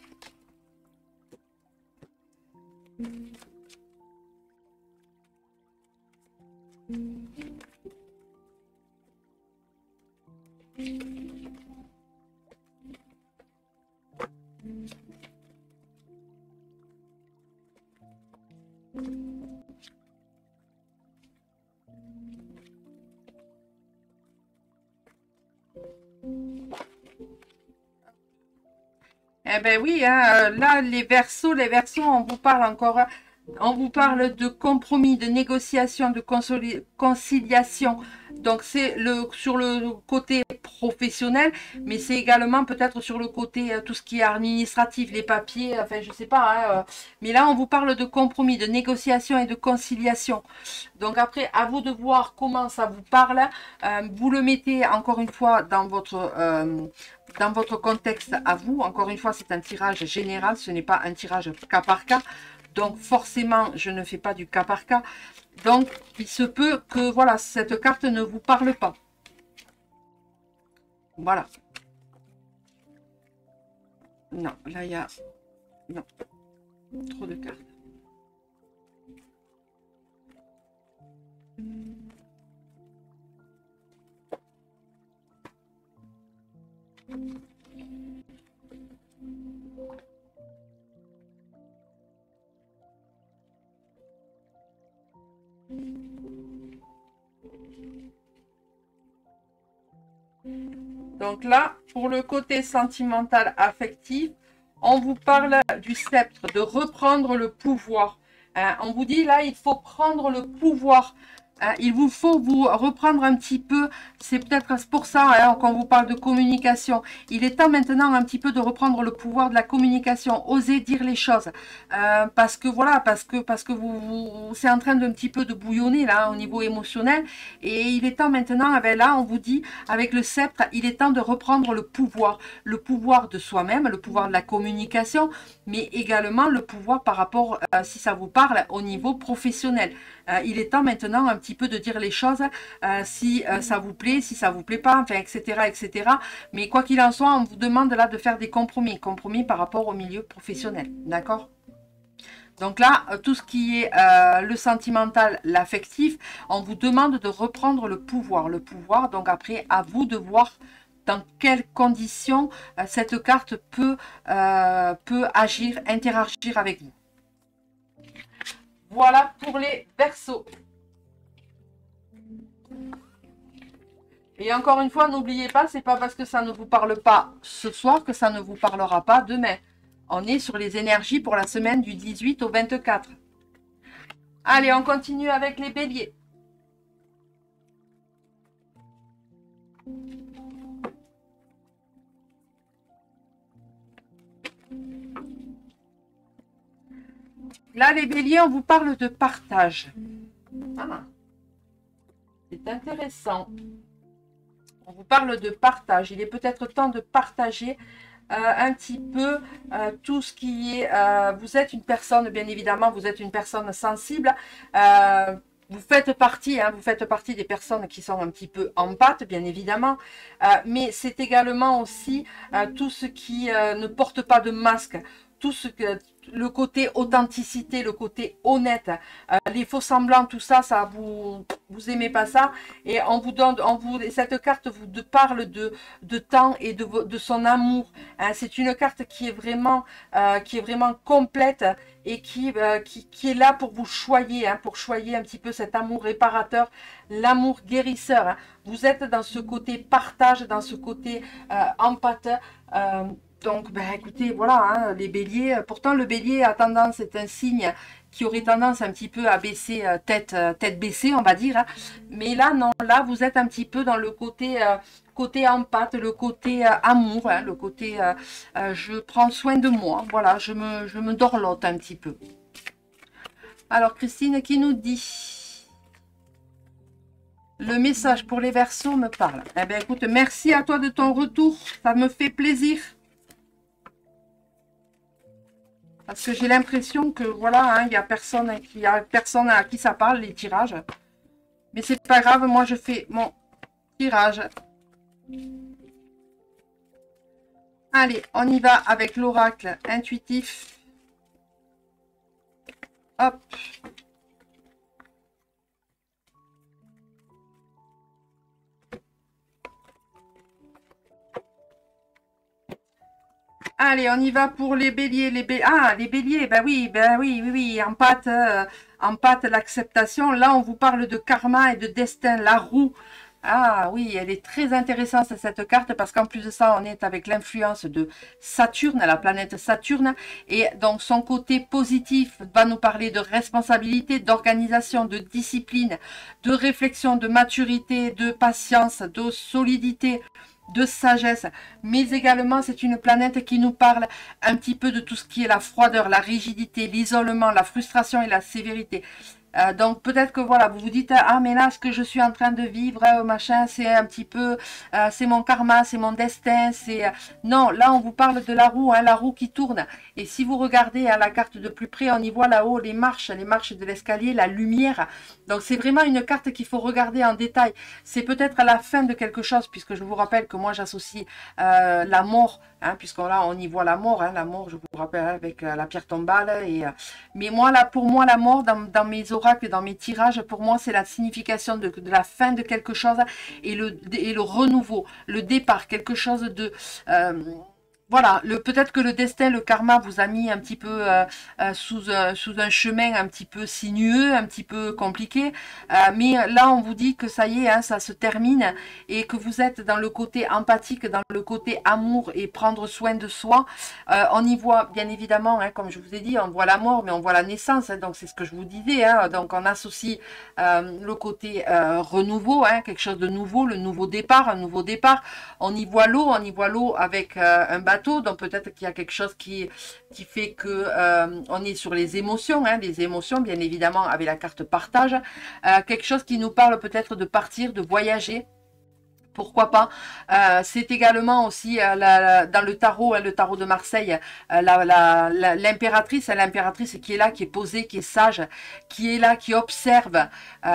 Eh ben oui, là, les Verseaux, on vous parle encore, on vous parle de compromis, de négociation, de conciliation. Donc, c'est sur le côté professionnel, mais c'est également peut-être sur le côté, tout ce qui est administratif, les papiers, enfin, je sais pas. Mais là, on vous parle de compromis, de négociation et de conciliation. Donc, après, à vous de voir comment ça vous parle. Vous le mettez, encore une fois, dans votre contexte à vous. Encore une fois, c'est un tirage général, ce n'est pas un tirage cas par cas. Donc forcément, je ne fais pas du cas par cas. Donc, il se peut que voilà, cette carte ne vous parle pas. Voilà. Non, là, il y a... Non. Trop de cartes. Donc là, pour le côté sentimental affectif, on vous parle du sceptre, de reprendre le pouvoir. On vous dit là, il faut prendre le pouvoir. Il vous faut vous reprendre un petit peu, c'est peut-être pour ça qu'on vous parle de communication. Il est temps maintenant un petit peu de reprendre le pouvoir de la communication, oser dire les choses. Parce que voilà, parce que vous c'est en train d'un petit peu de bouillonner là au niveau émotionnel. Et il est temps maintenant, là on vous dit, avec le sceptre, il est temps de reprendre le pouvoir de soi-même, le pouvoir de la communication, mais également le pouvoir par rapport, si ça vous parle, au niveau professionnel. Il est temps maintenant un petit peu de dire les choses, si ça vous plaît, si ça vous plaît pas, enfin, etc., etc. Mais quoi qu'il en soit, on vous demande là de faire des compromis par rapport au milieu professionnel, d'accord? Donc là, tout ce qui est le sentimental, l'affectif, on vous demande de reprendre le pouvoir. Donc après, à vous de voir dans quelles conditions cette carte peut agir, interagir avec vous. Voilà pour les Verseaux. Et encore une fois, n'oubliez pas, c'est pas parce que ça ne vous parle pas ce soir que ça ne vous parlera pas demain. On est sur les énergies pour la semaine du 18 au 24. Allez, on continue avec les Béliers. Là, les Béliers, on vous parle de partage. Ah, c'est intéressant. On vous parle de partage. Il est peut-être temps de partager un petit peu tout ce qui est... vous êtes une personne, bien évidemment, vous êtes une personne sensible. vous faites partie, hein, vous faites partie des personnes qui sont un petit peu en pâte, bien évidemment, mais c'est également aussi tout ce qui ne porte pas de masque, tout ce que le côté authenticité, le côté honnête, les faux semblants, tout ça, vous aimez pas ça, et on vous donne, cette carte vous parle de temps et de son amour. Hein. C'est une carte qui est vraiment complète et qui est là pour vous choyer, hein, pour choyer un petit peu cet amour réparateur, l'amour guérisseur. Hein. Vous êtes dans ce côté partage, dans ce côté empathie. Donc, ben, écoutez, voilà, hein, les béliers. Pourtant, le bélier a tendance, c'est un signe qui aurait tendance un petit peu à baisser, tête baissée, on va dire. Hein. Mais là, non, là, vous êtes un petit peu dans le côté empathe, le côté amour, hein, le côté je prends soin de moi. Voilà, je me dorlote un petit peu. Alors, Christine qui nous dit... Le message pour les Verseaux me parle. Eh bien, écoute, merci à toi de ton retour. Ça me fait plaisir. Parce que j'ai l'impression que, voilà, hein, il y a personne à qui ça parle, les tirages. Mais c'est pas grave, moi je fais mon tirage. Allez, on y va avec l'oracle intuitif. Hop. Allez, on y va pour les béliers. Ah, les béliers, ben oui, oui. En pâte, l'acceptation. Là, on vous parle de karma et de destin, la roue. Ah oui, elle est très intéressante cette carte parce qu'en plus de ça, on est avec l'influence de Saturne, la planète Saturne. Et donc, son côté positif va nous parler de responsabilité, d'organisation, de discipline, de réflexion, de maturité, de patience, de solidité, de sagesse, mais également c'est une planète qui nous parle un petit peu de tout ce qui est la froideur, la rigidité, l'isolement, la frustration et la sévérité. Donc peut-être que voilà, vous vous dites, ah mais là ce que je suis en train de vivre, machin, c'est un petit peu, c'est mon karma, c'est mon destin, c'est... Non, là on vous parle de la roue, hein, la roue qui tourne. Et si vous regardez à la carte de plus près, on y voit là-haut les marches de l'escalier, la lumière. Donc c'est vraiment une carte qu'il faut regarder en détail. C'est peut-être à la fin de quelque chose, puisque je vous rappelle que moi j'associe la mort, hein, puisque là on y voit la mort, hein, je vous rappelle avec la pierre tombale. Mais moi là, pour moi la mort dans mes oracles, dans mes tirages, pour moi c'est la signification de la fin de quelque chose et le renouveau, le départ, quelque chose de... voilà, peut-être que le destin, le karma vous a mis un petit peu sous un chemin un petit peu sinueux, un petit peu compliqué. Mais là, on vous dit que ça y est, hein, ça se termine et que vous êtes dans le côté empathique, dans le côté amour et prendre soin de soi. On y voit, bien évidemment, hein, comme je vous ai dit, on voit la mort, mais on voit la naissance. Hein, donc, c'est ce que je vous disais. Hein, donc, on associe le côté renouveau, hein, quelque chose de nouveau, le nouveau départ, un nouveau départ. On y voit l'eau avec un bateau. Donc peut-être qu'il y a quelque chose qui fait que on est sur les émotions, hein, les émotions bien évidemment avec la carte partage, quelque chose qui nous parle peut-être de partir, de voyager. Pourquoi pas. C'est également aussi dans le tarot de Marseille, l'impératrice qui est là, qui est posée, qui est sage, qui est là, qui observe,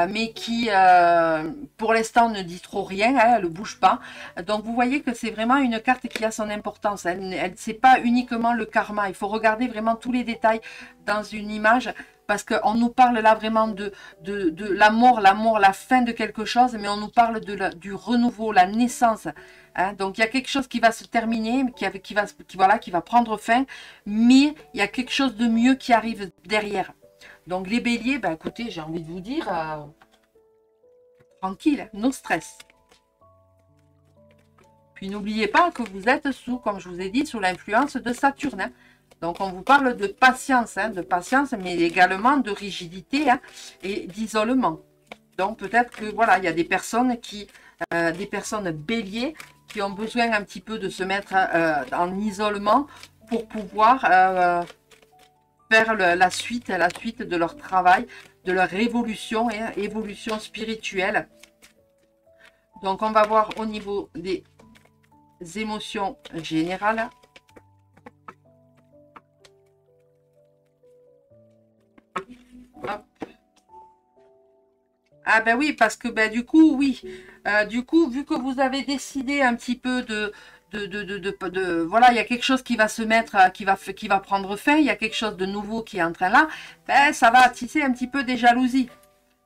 mais qui pour l'instant ne dit trop rien, hein, elle ne bouge pas. Donc vous voyez que c'est vraiment une carte qui a son importance. C'est pas uniquement le karma, il faut regarder vraiment tous les détails dans une image. Parce qu'on nous parle là vraiment de la mort, la fin de quelque chose, mais on nous parle du renouveau, la naissance. Hein. Donc il y a quelque chose qui va se terminer, qui va prendre fin, mais il y a quelque chose de mieux qui arrive derrière. Donc les béliers, ben écoutez, j'ai envie de vous dire, tranquille, no stress. Puis n'oubliez pas que vous êtes comme je vous ai dit, sous l'influence de Saturne. Hein. Donc, on vous parle de patience, hein, mais également de rigidité, hein, et d'isolement. Donc, peut-être que, voilà, il y a des personnes des personnes béliers qui ont besoin un petit peu de se mettre en isolement pour pouvoir faire la suite de leur travail, de leur évolution, hein, évolution spirituelle. Donc, on va voir au niveau des émotions générales. Hop. Ah ben oui, parce que ben du coup, oui. Du coup, vu que vous avez décidé un petit peu voilà, il y a quelque chose qui va se mettre, qui va prendre fin, il y a quelque chose de nouveau qui est en train là, ben ça va attiser un petit peu des jalousies.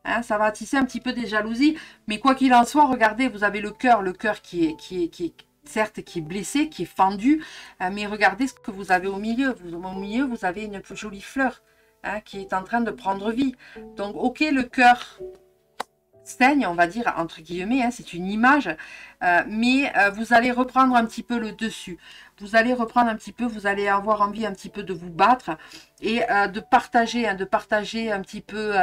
Hein, ça va attiser un petit peu des jalousies. Mais quoi qu'il en soit, regardez, vous avez le cœur certes, qui est blessé, qui est fendu, mais regardez ce que vous avez au milieu. Au milieu, vous avez une jolie fleur, hein, qui est en train de prendre vie. Donc, ok, le cœur saigne, on va dire, entre guillemets, hein, c'est une image, mais vous allez reprendre un petit peu le dessus. Vous allez reprendre un petit peu, vous allez avoir envie un petit peu de vous battre et de partager un petit peu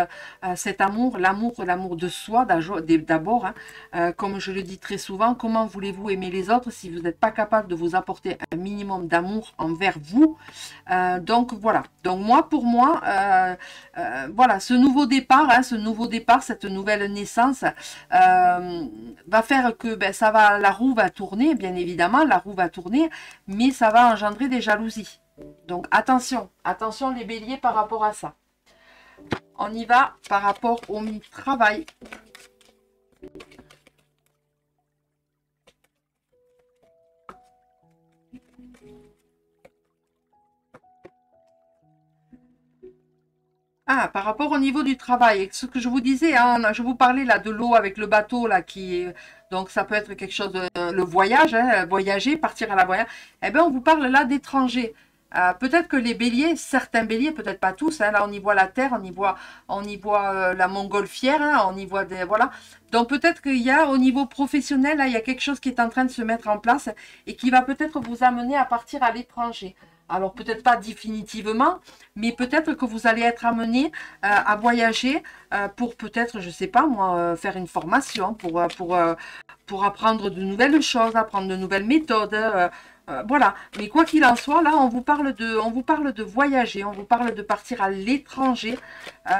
cet amour, l'amour de soi d'abord. Hein. Comme je le dis très souvent, comment voulez-vous aimer les autres si vous n'êtes pas capable de vous apporter un minimum d'amour envers vous? Donc voilà. Donc moi, pour moi, voilà, ce nouveau départ, hein, cette nouvelle naissance va faire que ben, la roue va tourner, bien évidemment, la roue va tourner, mais ça va engendrer des jalousies. Donc attention, attention les béliers par rapport à ça. On y va par rapport au travail. Ah, par rapport au niveau du travail, ce que je vous disais, hein, je vous parlais là de l'eau avec le bateau là donc ça peut être quelque chose de le voyage, hein, voyager, partir à la voyage. Eh bien, on vous parle là d'étrangers. Peut-être que les béliers, certains béliers, peut-être pas tous, hein, là on y voit la terre, on y voit la montgolfière, hein, on y voit des voilà. Donc peut-être qu'il y a au niveau professionnel, là, il y a quelque chose qui est en train de se mettre en place et qui va peut-être vous amener à partir à l'étranger. Alors peut-être pas définitivement, mais peut-être que vous allez être amené à voyager pour peut-être, je sais pas moi, faire une formation, pour apprendre de nouvelles choses, apprendre de nouvelles méthodes. Voilà. Mais quoi qu'il en soit, là, on vous parle de voyager, on vous parle de partir à l'étranger. Euh,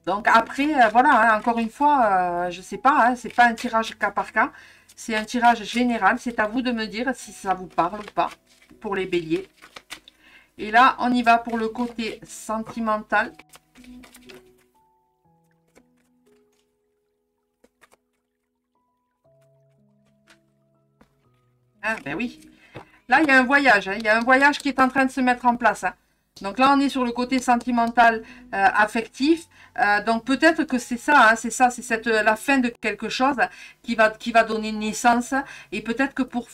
donc après, voilà, hein, encore une fois, je sais pas, hein, c'est pas un tirage cas par cas, c'est un tirage général. C'est à vous de me dire si ça vous parle ou pas pour les béliers. Et là, on y va pour le côté sentimental. Ah, ben oui. Là, il y a un voyage. Hein. Il y a un voyage qui est en train de se mettre en place. Hein. Donc là, on est sur le côté sentimental, affectif. Donc peut-être que c'est ça, hein, c'est la fin de quelque chose qui va donner naissance. Et peut-être que pour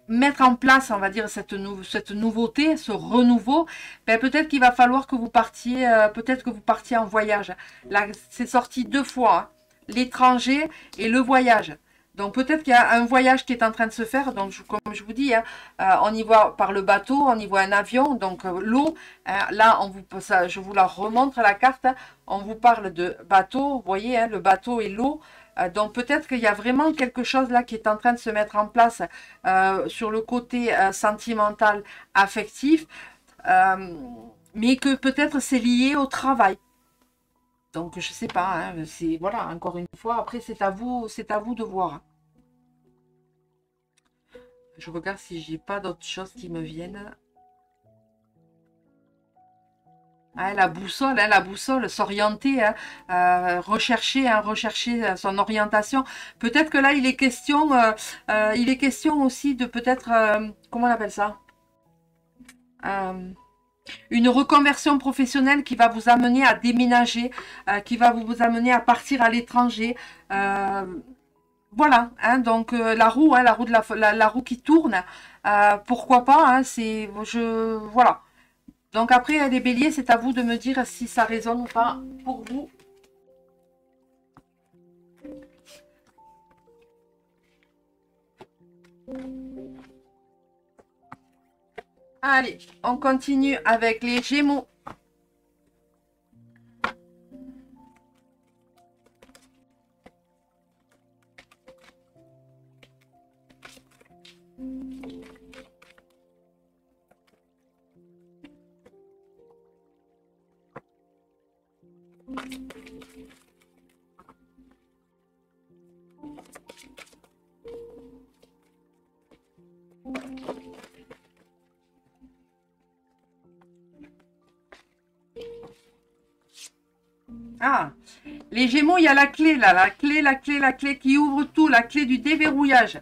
mettre en place, on va dire, cette nouveauté, ce renouveau, ben, peut-être qu'il va falloir que vous partiez, peut-être que vous partiez en voyage. Là, c'est sorti deux fois, hein, l'étranger et le voyage. Donc peut-être qu'il y a un voyage qui est en train de se faire. Donc comme je vous dis, hein, on y voit par le bateau, on y voit un avion, donc l'eau. Là, je vous la remontre la carte. Hein, on vous parle de bateau, vous voyez, hein, le bateau et l'eau. Donc peut-être qu'il y a vraiment quelque chose là qui est en train de se mettre en place sur le côté sentimental, affectif, euh, mais que peut-être c'est lié au travail. Donc je sais pas, hein, c'est voilà, encore une fois, après c'est à vous de voir. Je regarde si j'ai pas d'autres choses qui me viennent. Ah, la boussole, s'orienter, hein, rechercher son orientation. Peut-être que là, il est question aussi de peut-être, comment on appelle ça? Euh, une reconversion professionnelle qui va vous amener à déménager, qui va vous amener à partir à l'étranger. Euh, voilà, hein, donc la roue la roue qui tourne, pourquoi pas, hein, voilà. Donc après, les béliers, c'est à vous de me dire si ça résonne ou pas pour vous. Allez, on continue avec les gémeaux. Ah, les Gémeaux, il y a la clé là, la clé qui ouvre tout, la clé du déverrouillage.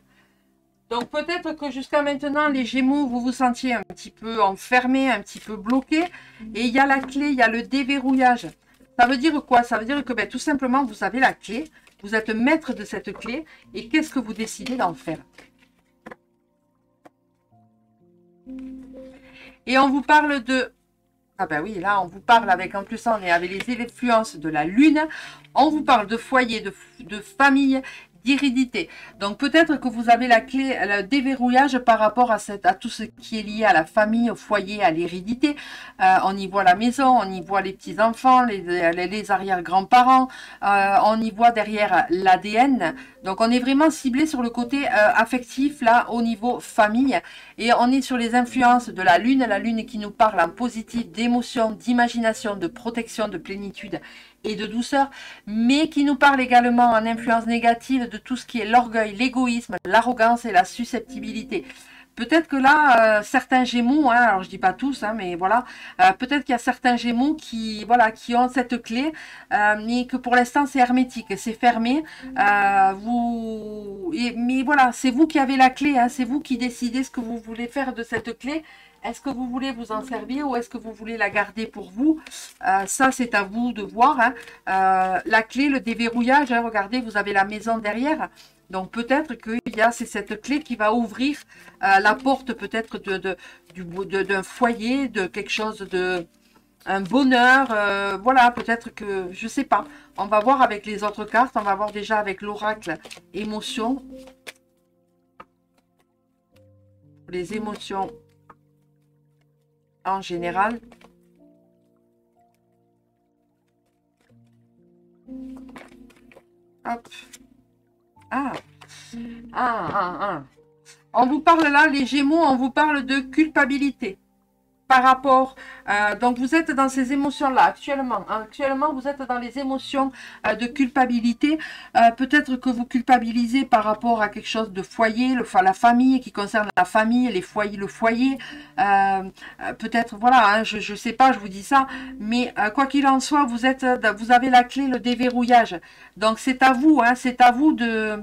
Donc peut-être que jusqu'à maintenant, les Gémeaux, vous vous sentiez un petit peu enfermés, un petit peu bloqués. Et il y a la clé, il y a le déverrouillage. Ça veut dire quoi? Ça veut dire que ben, tout simplement, vous avez la clé, vous êtes maître de cette clé. Et qu'est-ce que vous décidez d'en faire? Et on vous parle de... Ah ben oui, là, on vous parle avec, en plus, on est avec les influences de la Lune. On vous parle de foyer, de famille, d'hérédité. Donc peut-être que vous avez la clé, le déverrouillage par rapport à, à tout ce qui est lié à la famille, au foyer, à l'hérédité. On y voit la maison, on y voit les petits-enfants, les arrière-grands-parents. On y voit derrière l'ADN. Donc on est vraiment ciblé sur le côté affectif, là, au niveau famille. Et on est sur les influences de la Lune qui nous parle en positif d'émotion, d'imagination, de protection, de plénitude et de douceur, mais qui nous parle également en influence négative de tout ce qui est l'orgueil, l'égoïsme, l'arrogance et la susceptibilité. Peut-être que là, certains Gémeaux, hein, alors je dis pas tous, hein, mais voilà, peut-être qu'il y a certains Gémeaux qui, voilà, qui ont cette clé, mais que pour l'instant c'est hermétique, c'est fermé. Mais voilà, c'est vous qui avez la clé, hein, c'est vous qui décidez ce que vous voulez faire de cette clé. Est-ce que vous voulez vous en servir ou est-ce que vous voulez la garder pour vous? Ça, c'est à vous de voir. Hein. La clé, le déverrouillage, hein, regardez, vous avez la maison derrière. Donc peut-être qu'il y a, c'est cette clé qui va ouvrir la porte peut-être d'un foyer, de quelque chose de... un bonheur, voilà, peut-être que, je sais pas. On va voir avec les autres cartes, on va voir déjà avec l'oracle émotion. Les émotions en général. Hop. Ah. On vous parle là, les Gémeaux, on vous parle de culpabilité. Par rapport, donc vous êtes dans ces émotions-là actuellement. Actuellement, vous êtes dans les émotions de culpabilité. Peut-être que vous culpabilisez par rapport à quelque chose de foyer, la famille, qui concerne la famille, les foyers, le foyer. Peut-être, voilà, hein, je sais pas, je vous dis ça. Mais quoi qu'il en soit, vous avez la clé, le déverrouillage. Donc c'est à vous, hein, c'est à vous de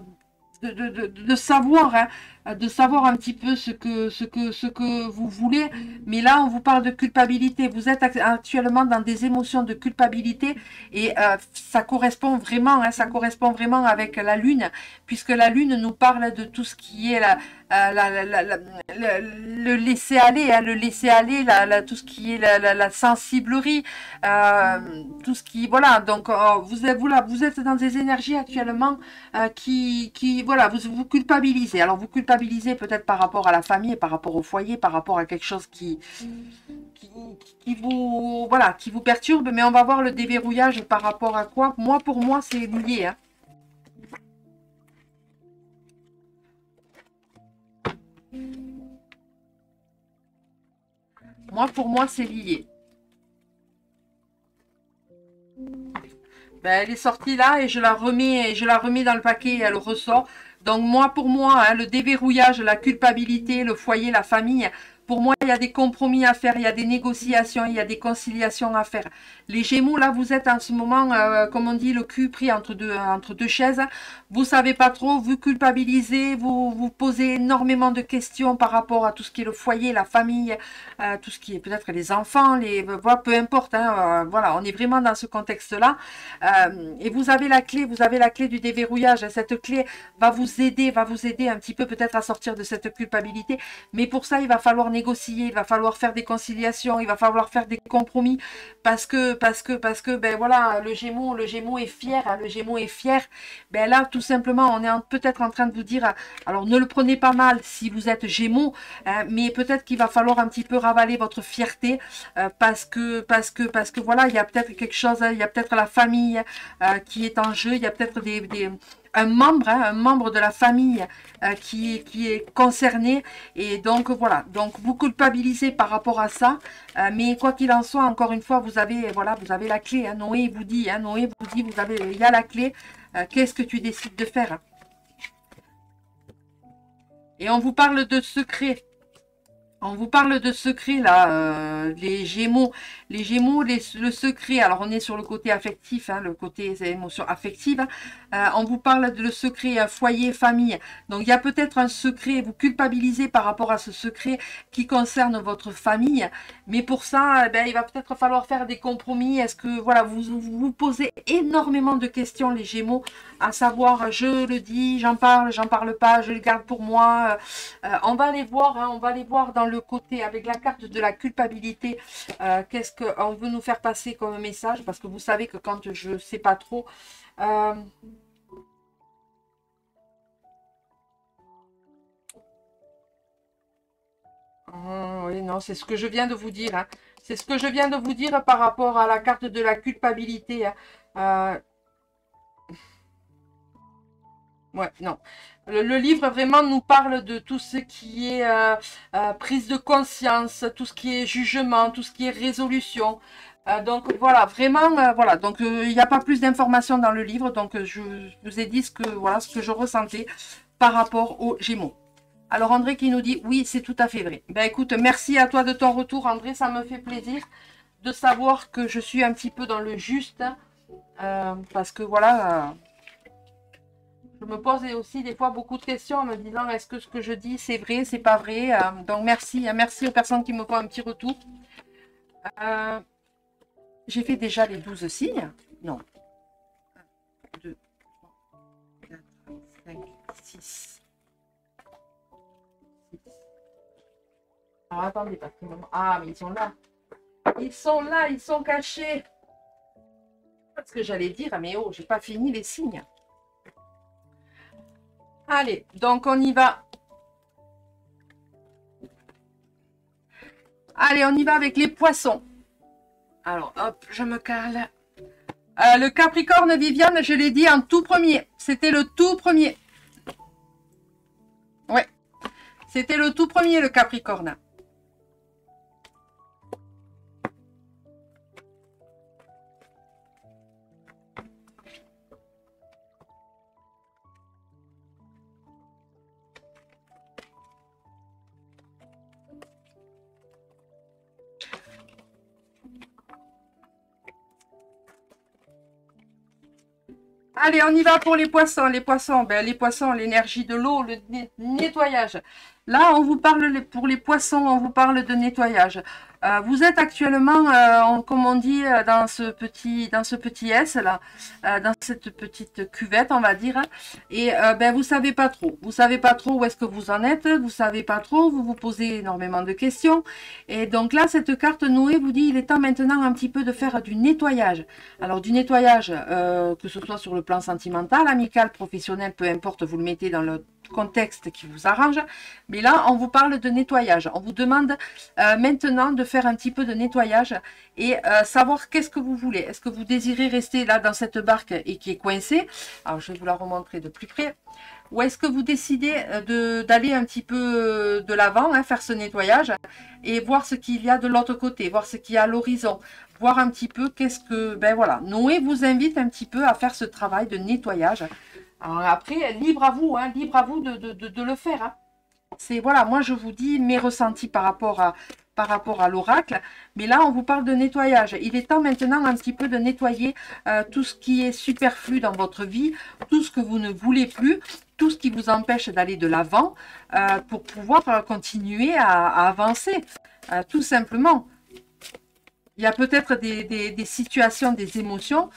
savoir, hein, de savoir un petit peu ce que vous voulez. Mais là, on vous parle de culpabilité. Vous êtes actuellement dans des émotions de culpabilité et ça correspond vraiment, hein, ça correspond vraiment avec la Lune, puisque la Lune nous parle de tout ce qui est le laisser aller, hein, le laisser aller, tout ce qui est la sensiblerie, tout ce qui, voilà. Donc vous êtes dans des énergies actuellement voilà, vous culpabilisez. Alors vous culpabilisez peut-être par rapport à la famille, par rapport au foyer, par rapport à quelque chose qui vous, voilà, qui vous perturbe. Mais on va voir le déverrouillage par rapport à quoi. Moi, pour moi, c'est lié. Hein. Moi, pour moi, c'est lié. Ben, elle est sortie là et je la remets dans le paquet et elle ressort. Donc moi, pour moi, hein, le déverrouillage, la culpabilité, le foyer, la famille, pour moi, il y a des compromis à faire, il y a des négociations, il y a des conciliations à faire. Les Gémeaux, là, vous êtes en ce moment, comme on dit, le cul pris entre deux chaises. Vous savez pas trop, vous culpabilisez, vous posez énormément de questions par rapport à tout ce qui est le foyer, la famille, tout ce qui est peut-être les enfants, voilà, peu importe. Hein, voilà, on est vraiment dans ce contexte-là. Et vous avez la clé du déverrouillage. Cette clé va vous aider un petit peu peut-être à sortir de cette culpabilité. Mais pour ça, il va falloir négocier, il va falloir faire des conciliations, il va falloir faire des compromis parce que ben voilà, le Gémeaux est fier, hein, le Gémeaux est fier. Ben là, tout simplement, on est peut-être en train de vous dire, alors ne le prenez pas mal si vous êtes Gémeaux, mais peut-être qu'il va falloir un petit peu ravaler votre fierté parce que voilà, il y a peut-être quelque chose, il y a peut-être la famille qui est en jeu, il y a peut-être un membre de la famille qui est concerné et donc voilà, donc vous culpabilisez par rapport à ça, mais quoi qu'il en soit, encore une fois, vous avez la clé, hein, Noé vous dit, il y a la clé, qu'est-ce que tu décides de faire? Et on vous parle de secret. On vous parle de secret là, les Gémeaux. Les Gémeaux, le secret. Alors on est sur le côté affectif, hein, le côté émotion affective. On vous parle de le secret foyer, famille. Donc il y a peut-être un secret, vous culpabilisez par rapport à ce secret qui concerne votre famille. Mais pour ça, ben, il va peut-être falloir faire des compromis. Est-ce que voilà, vous posez énormément de questions, les Gémeaux, à savoir, je le dis, j'en parle pas, je le garde pour moi. On va les voir, hein, on va les voir dans le côté avec la carte de la culpabilité. Qu'est-ce qu'on veut nous faire passer comme message? Parce que vous savez que quand je sais pas trop. Oui, non, c'est ce que je viens de vous dire. Hein. C'est ce que je viens de vous dire par rapport à la carte de la culpabilité. Hein. Ouais, non. Le livre vraiment nous parle de tout ce qui est prise de conscience, tout ce qui est jugement, tout ce qui est résolution. Donc voilà, vraiment, voilà. Donc il n'y a pas plus d'informations dans le livre. Donc je vous ai dit voilà, ce que je ressentais par rapport aux Gémeaux. Alors André qui nous dit, oui, c'est tout à fait vrai. Ben écoute, merci à toi de ton retour André, ça me fait plaisir de savoir que je suis un petit peu dans le juste. Parce que voilà... je me pose aussi des fois beaucoup de questions en me disant est-ce que ce que je dis c'est vrai, c'est pas vrai. Donc merci, hein, merci aux personnes qui me font un petit retour. J'ai fait déjà les 12 signes. Non. 1, 2, 3, 4, 5, 6. Alors attendez, parce que... Ah, mais ils sont là. Ils sont là, ils sont cachés. Parce que j'allais dire, mais oh, j'ai pas fini les signes. Allez, donc on y va. Allez, on y va avec les poissons. Alors, hop, je me cale. Le Capricorne, Viviane, je l'ai dit en tout premier. C'était le tout premier. Ouais, c'était le tout premier, le Capricorne. Allez, on y va pour les poissons. Les poissons, ben, les poissons, l'énergie de l'eau, le nettoyage. Là, on vous parle, pour les poissons, on vous parle de nettoyage. Vous êtes actuellement, comme on dit, dans ce petit S, là, dans cette petite cuvette, on va dire. Et ben, vous savez pas trop. Vous savez pas trop où est-ce que vous en êtes. Vous savez pas trop. Vous vous posez énormément de questions. Et donc là, cette carte Noé vous dit, il est temps maintenant un petit peu de faire du nettoyage. Alors, du nettoyage, que ce soit sur le plan sentimental, amical, professionnel, peu importe, vous le mettez dans le contexte qui vous arrange. Mais là, on vous parle de nettoyage. On vous demande maintenant de faire un petit peu de nettoyage et savoir qu'est-ce que vous voulez. Est-ce que vous désirez rester là dans cette barque et qui est coincée? Alors, je vais vous la remontrer de plus près. Ou est-ce que vous décidez d'aller un petit peu de l'avant, hein, faire ce nettoyage et voir ce qu'il y a de l'autre côté, voir ce qu'il y a à l'horizon, voir un petit peu qu'est-ce que... Ben voilà, Noé vous invite un petit peu à faire ce travail de nettoyage. Alors après, libre à vous, hein, libre à vous de le faire. Hein. C'est voilà, moi je vous dis mes ressentis par rapport à l'oracle, mais là on vous parle de nettoyage. Il est temps maintenant un petit peu de nettoyer tout ce qui est superflu dans votre vie, tout ce que vous ne voulez plus, tout ce qui vous empêche d'aller de l'avant pour pouvoir continuer à avancer, tout simplement. Il y a peut-être des situations, des émotions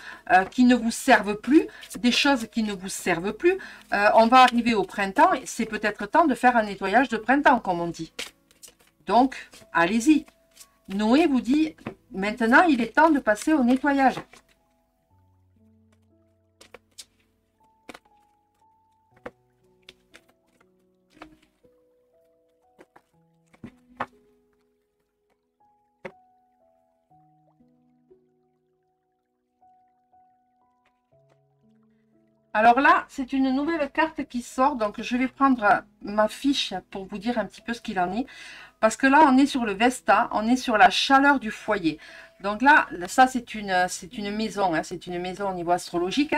qui ne vous servent plus, des choses qui ne vous servent plus. On va arriver au printemps et c'est peut-être temps de faire un nettoyage de printemps, comme on dit. Donc, allez-y. Noé vous dit, maintenant, il est temps de passer au nettoyage. Alors là, c'est une nouvelle carte qui sort, donc je vais prendre ma fiche pour vous dire un petit peu ce qu'il en est. Parce que là, on est sur le Vesta, on est sur la chaleur du foyer. Donc là, ça c'est une maison, hein, c'est une maison au niveau astrologique.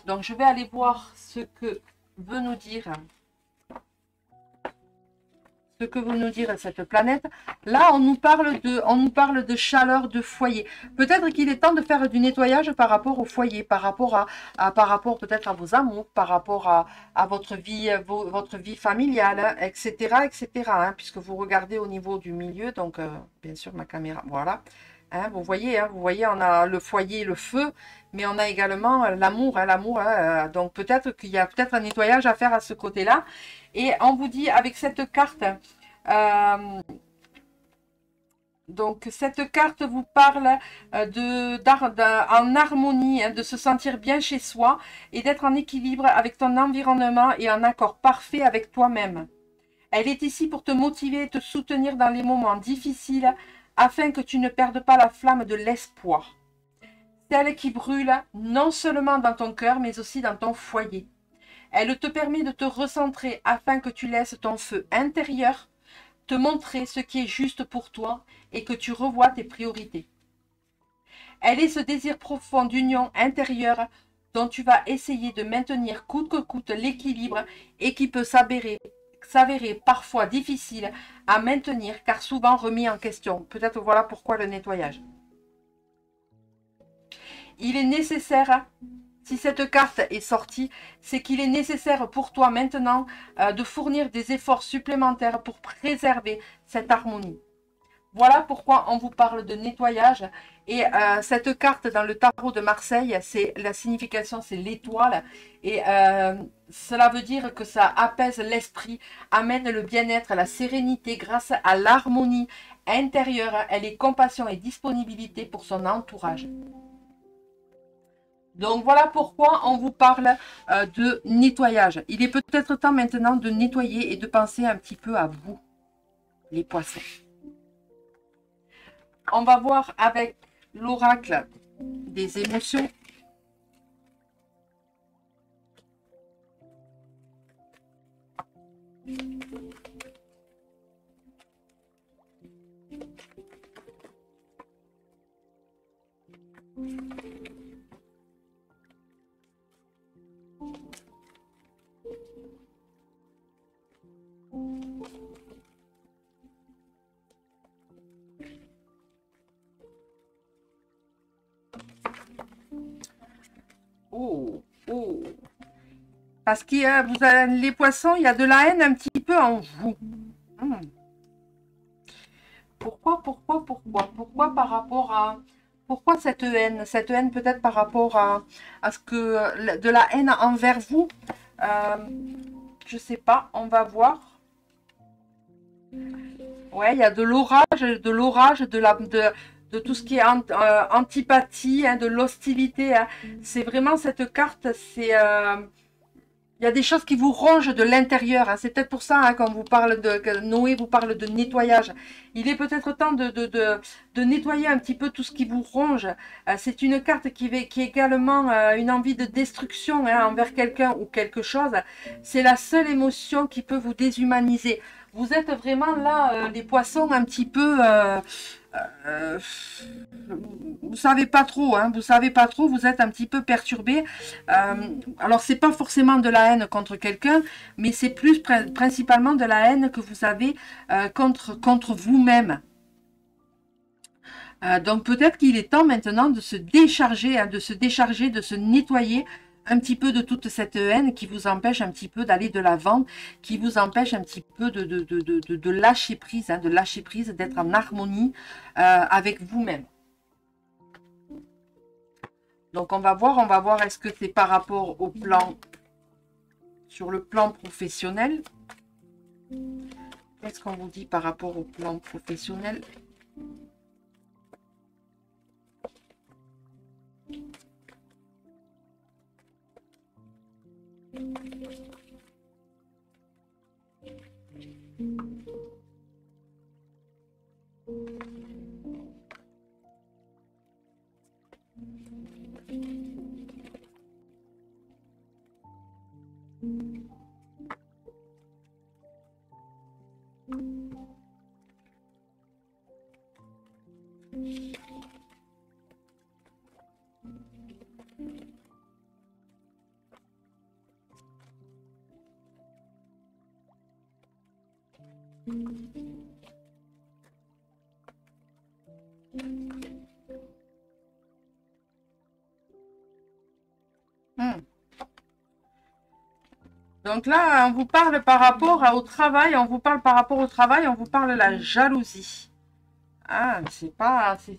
Donc je vais aller voir ce que veut nous dire ce que veut nous dire cette planète. Là, on nous parle de chaleur de foyer. Peut-être qu'il est temps de faire du nettoyage par rapport au foyer, par rapport par rapport peut-être à vos amours, par rapport à votre vie familiale, hein, etc., etc. Hein, puisque vous regardez au niveau du milieu, donc bien sûr ma caméra, voilà. Hein, vous voyez, on a le foyer, le feu, mais on a également l'amour, hein, l'amour. Hein, donc peut-être qu'il y a peut-être un nettoyage à faire à ce côté-là. Et on vous dit avec cette carte, donc cette carte vous parle en harmonie, hein, de se sentir bien chez soi et d'être en équilibre avec ton environnement et en accord parfait avec toi-même. Elle est ici pour te motiver et te soutenir dans les moments difficiles afin que tu ne perdes pas la flamme de l'espoir. Celle qui brûle non seulement dans ton cœur mais aussi dans ton foyer. Elle te permet de te recentrer afin que tu laisses ton feu intérieur te montrer ce qui est juste pour toi et que tu revois tes priorités. Elle est ce désir profond d'union intérieure dont tu vas essayer de maintenir coûte que coûte l'équilibre et qui peut s'avérer parfois difficile à maintenir car souvent remis en question. Peut-être voilà pourquoi le nettoyage. Il est nécessaire, si cette carte est sortie, c'est qu'il est nécessaire pour toi maintenant de fournir des efforts supplémentaires pour préserver cette harmonie. Voilà pourquoi on vous parle de nettoyage. Et cette carte dans le tarot de Marseille, c'est la signification, c'est l'étoile. Et cela veut dire que ça apaise l'esprit, amène le bien-être, la sérénité grâce à l'harmonie intérieure. Elle est compassion et disponibilité pour son entourage. Donc voilà pourquoi on vous parle de nettoyage. Il est peut-être temps maintenant de nettoyer et de penser un petit peu à vous, les poissons. On va voir avec l'oracle des émotions. Oh, oh. Parce que vous avez, les poissons, il y a de la haine un petit peu en vous. Pourquoi par rapport à... Pourquoi cette haine? Cette haine peut-être par rapport à ce que... De la haine envers vous. Je sais pas, on va voir. Ouais, il y a de l'orage, de tout ce qui est antipathie, hein, de l'hostilité. Hein. C'est vraiment cette carte, c'est... il y a des choses qui vous rongent de l'intérieur. Hein. C'est peut-être pour ça, hein, quand vous parle que Noé vous parle de nettoyage. Il est peut-être temps de nettoyer un petit peu tout ce qui vous ronge. C'est une carte qui est également une envie de destruction, hein, envers quelqu'un ou quelque chose. C'est la seule émotion qui peut vous déshumaniser. Vous êtes vraiment là, les poissons, un petit peu... vous savez pas trop, hein, vous savez pas trop, vous êtes un petit peu perturbé. Alors c'est pas forcément de la haine contre quelqu'un, mais c'est plus principalement de la haine que vous avez contre vous-même. Donc peut-être qu'il est temps maintenant de se décharger, hein, de se nettoyer un petit peu de toute cette haine qui vous empêche un petit peu d'aller de l'avant, qui vous empêche un petit peu de lâcher prise, hein, d'être en harmonie avec vous-même. Donc on va voir est-ce que c'est par rapport au plan, sur le plan professionnel. Qu'est-ce qu'on vous dit par rapport au plan professionnel ? Hmm. Donc là, on vous parle par rapport au travail, on vous parle par rapport au travail, on vous parle de la jalousie. Ah, c'est pas si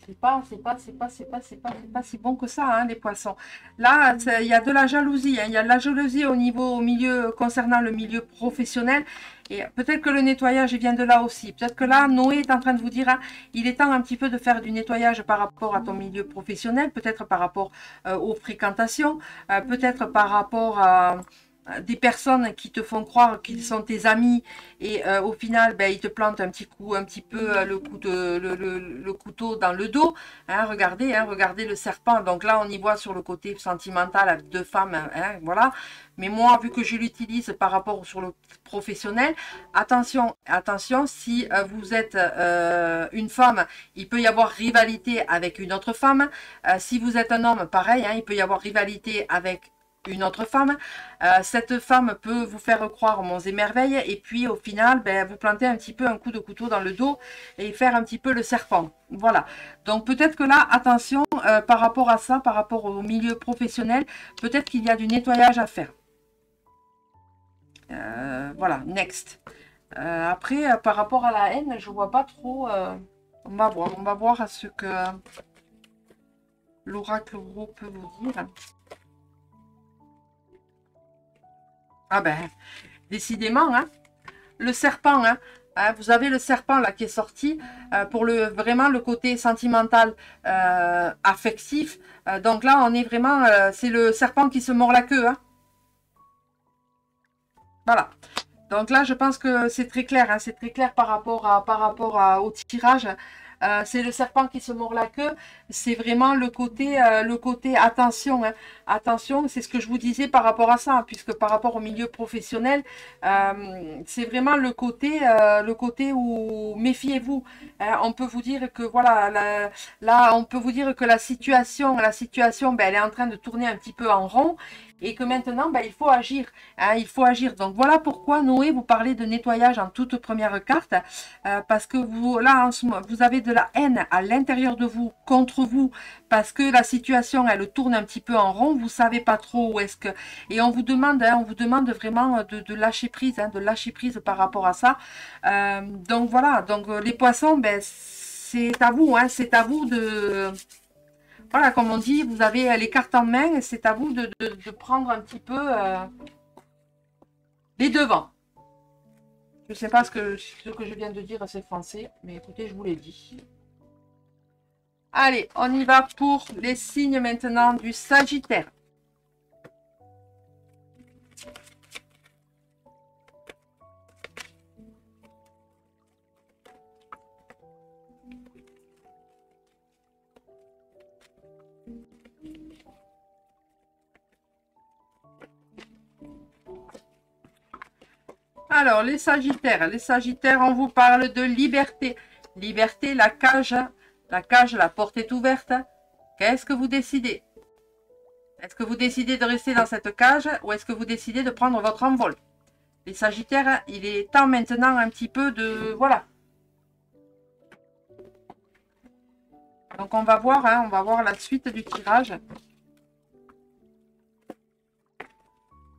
bon que ça, hein, les poissons. Là, il y a de la jalousie, hein, il y a de la jalousie au milieu, concernant le milieu professionnel. Et peut-être que le nettoyage vient de là aussi. Peut-être que là, Noé est en train de vous dire, hein, il est temps un petit peu de faire du nettoyage par rapport à ton milieu professionnel, peut-être par rapport aux fréquentations, peut-être par rapport à des personnes qui te font croire qu'ils sont tes amis et au final ben, ils te plantent un petit peu le couteau dans le dos, hein, regardez le serpent. Donc là on y voit sur le côté sentimental avec deux femmes, hein, voilà. Mais moi vu que je l'utilise par rapport sur le professionnel, attention, si vous êtes une femme, il peut y avoir rivalité avec une autre femme. Si vous êtes un homme, pareil, hein, il peut y avoir rivalité avec une autre femme. Cette femme peut vous faire croire monts et merveilles et puis au final ben, vous planter un petit peu un coup de couteau dans le dos et faire un petit peu le serpent. Voilà. Donc peut-être que là, attention par rapport à ça, par rapport au milieu professionnel, peut-être qu'il y a du nettoyage à faire. Voilà, next. Après, par rapport à la haine, je vois pas trop. On va voir ce que l'oracle gros peut vous dire. Ah ben, décidément, hein, le serpent, hein, vous avez le serpent là qui est sorti pour vraiment le côté sentimental, affectif. Donc là, on est vraiment, c'est le serpent qui se mord la queue. Hein. Voilà. Donc là, je pense que c'est très clair, hein, c'est très clair par rapport au tirage. C'est le serpent qui se mord la queue. C'est vraiment le côté attention. Hein. Attention, c'est ce que je vous disais par rapport à ça, hein, puisque par rapport au milieu professionnel, c'est vraiment le côté où méfiez-vous. Hein. On peut vous dire que voilà, là, on peut vous dire que la situation, ben, elle est en train de tourner un petit peu en rond. Et que maintenant, ben, il faut agir. Hein, il faut agir. Donc voilà pourquoi Noé vous parlez de nettoyage en toute première carte. Parce que vous, là, en ce moment, vous avez de la haine à l'intérieur de vous, contre vous, parce que la situation, elle tourne un petit peu en rond. Vous savez pas trop où est-ce que... Et on vous demande vraiment de lâcher prise, hein, de lâcher prise par rapport à ça. Donc voilà. Donc les poissons, ben, c'est à vous. Hein, c'est à vous de... Voilà, comme on dit, vous avez les cartes en main et c'est à vous de prendre un petit peu les devants. Je ne sais pas ce que je viens de dire, c'est français, mais écoutez, je vous l'ai dit. Allez, on y va pour les signes maintenant du Sagittaire. Alors, les Sagittaires, on vous parle de liberté. Liberté, la cage, la porte est ouverte. Qu'est-ce que vous décidez? Est-ce que vous décidez de rester dans cette cage ou est-ce que vous décidez de prendre votre envol? Les Sagittaires, il est temps maintenant un petit peu de... Voilà. Donc, on va voir la suite du tirage.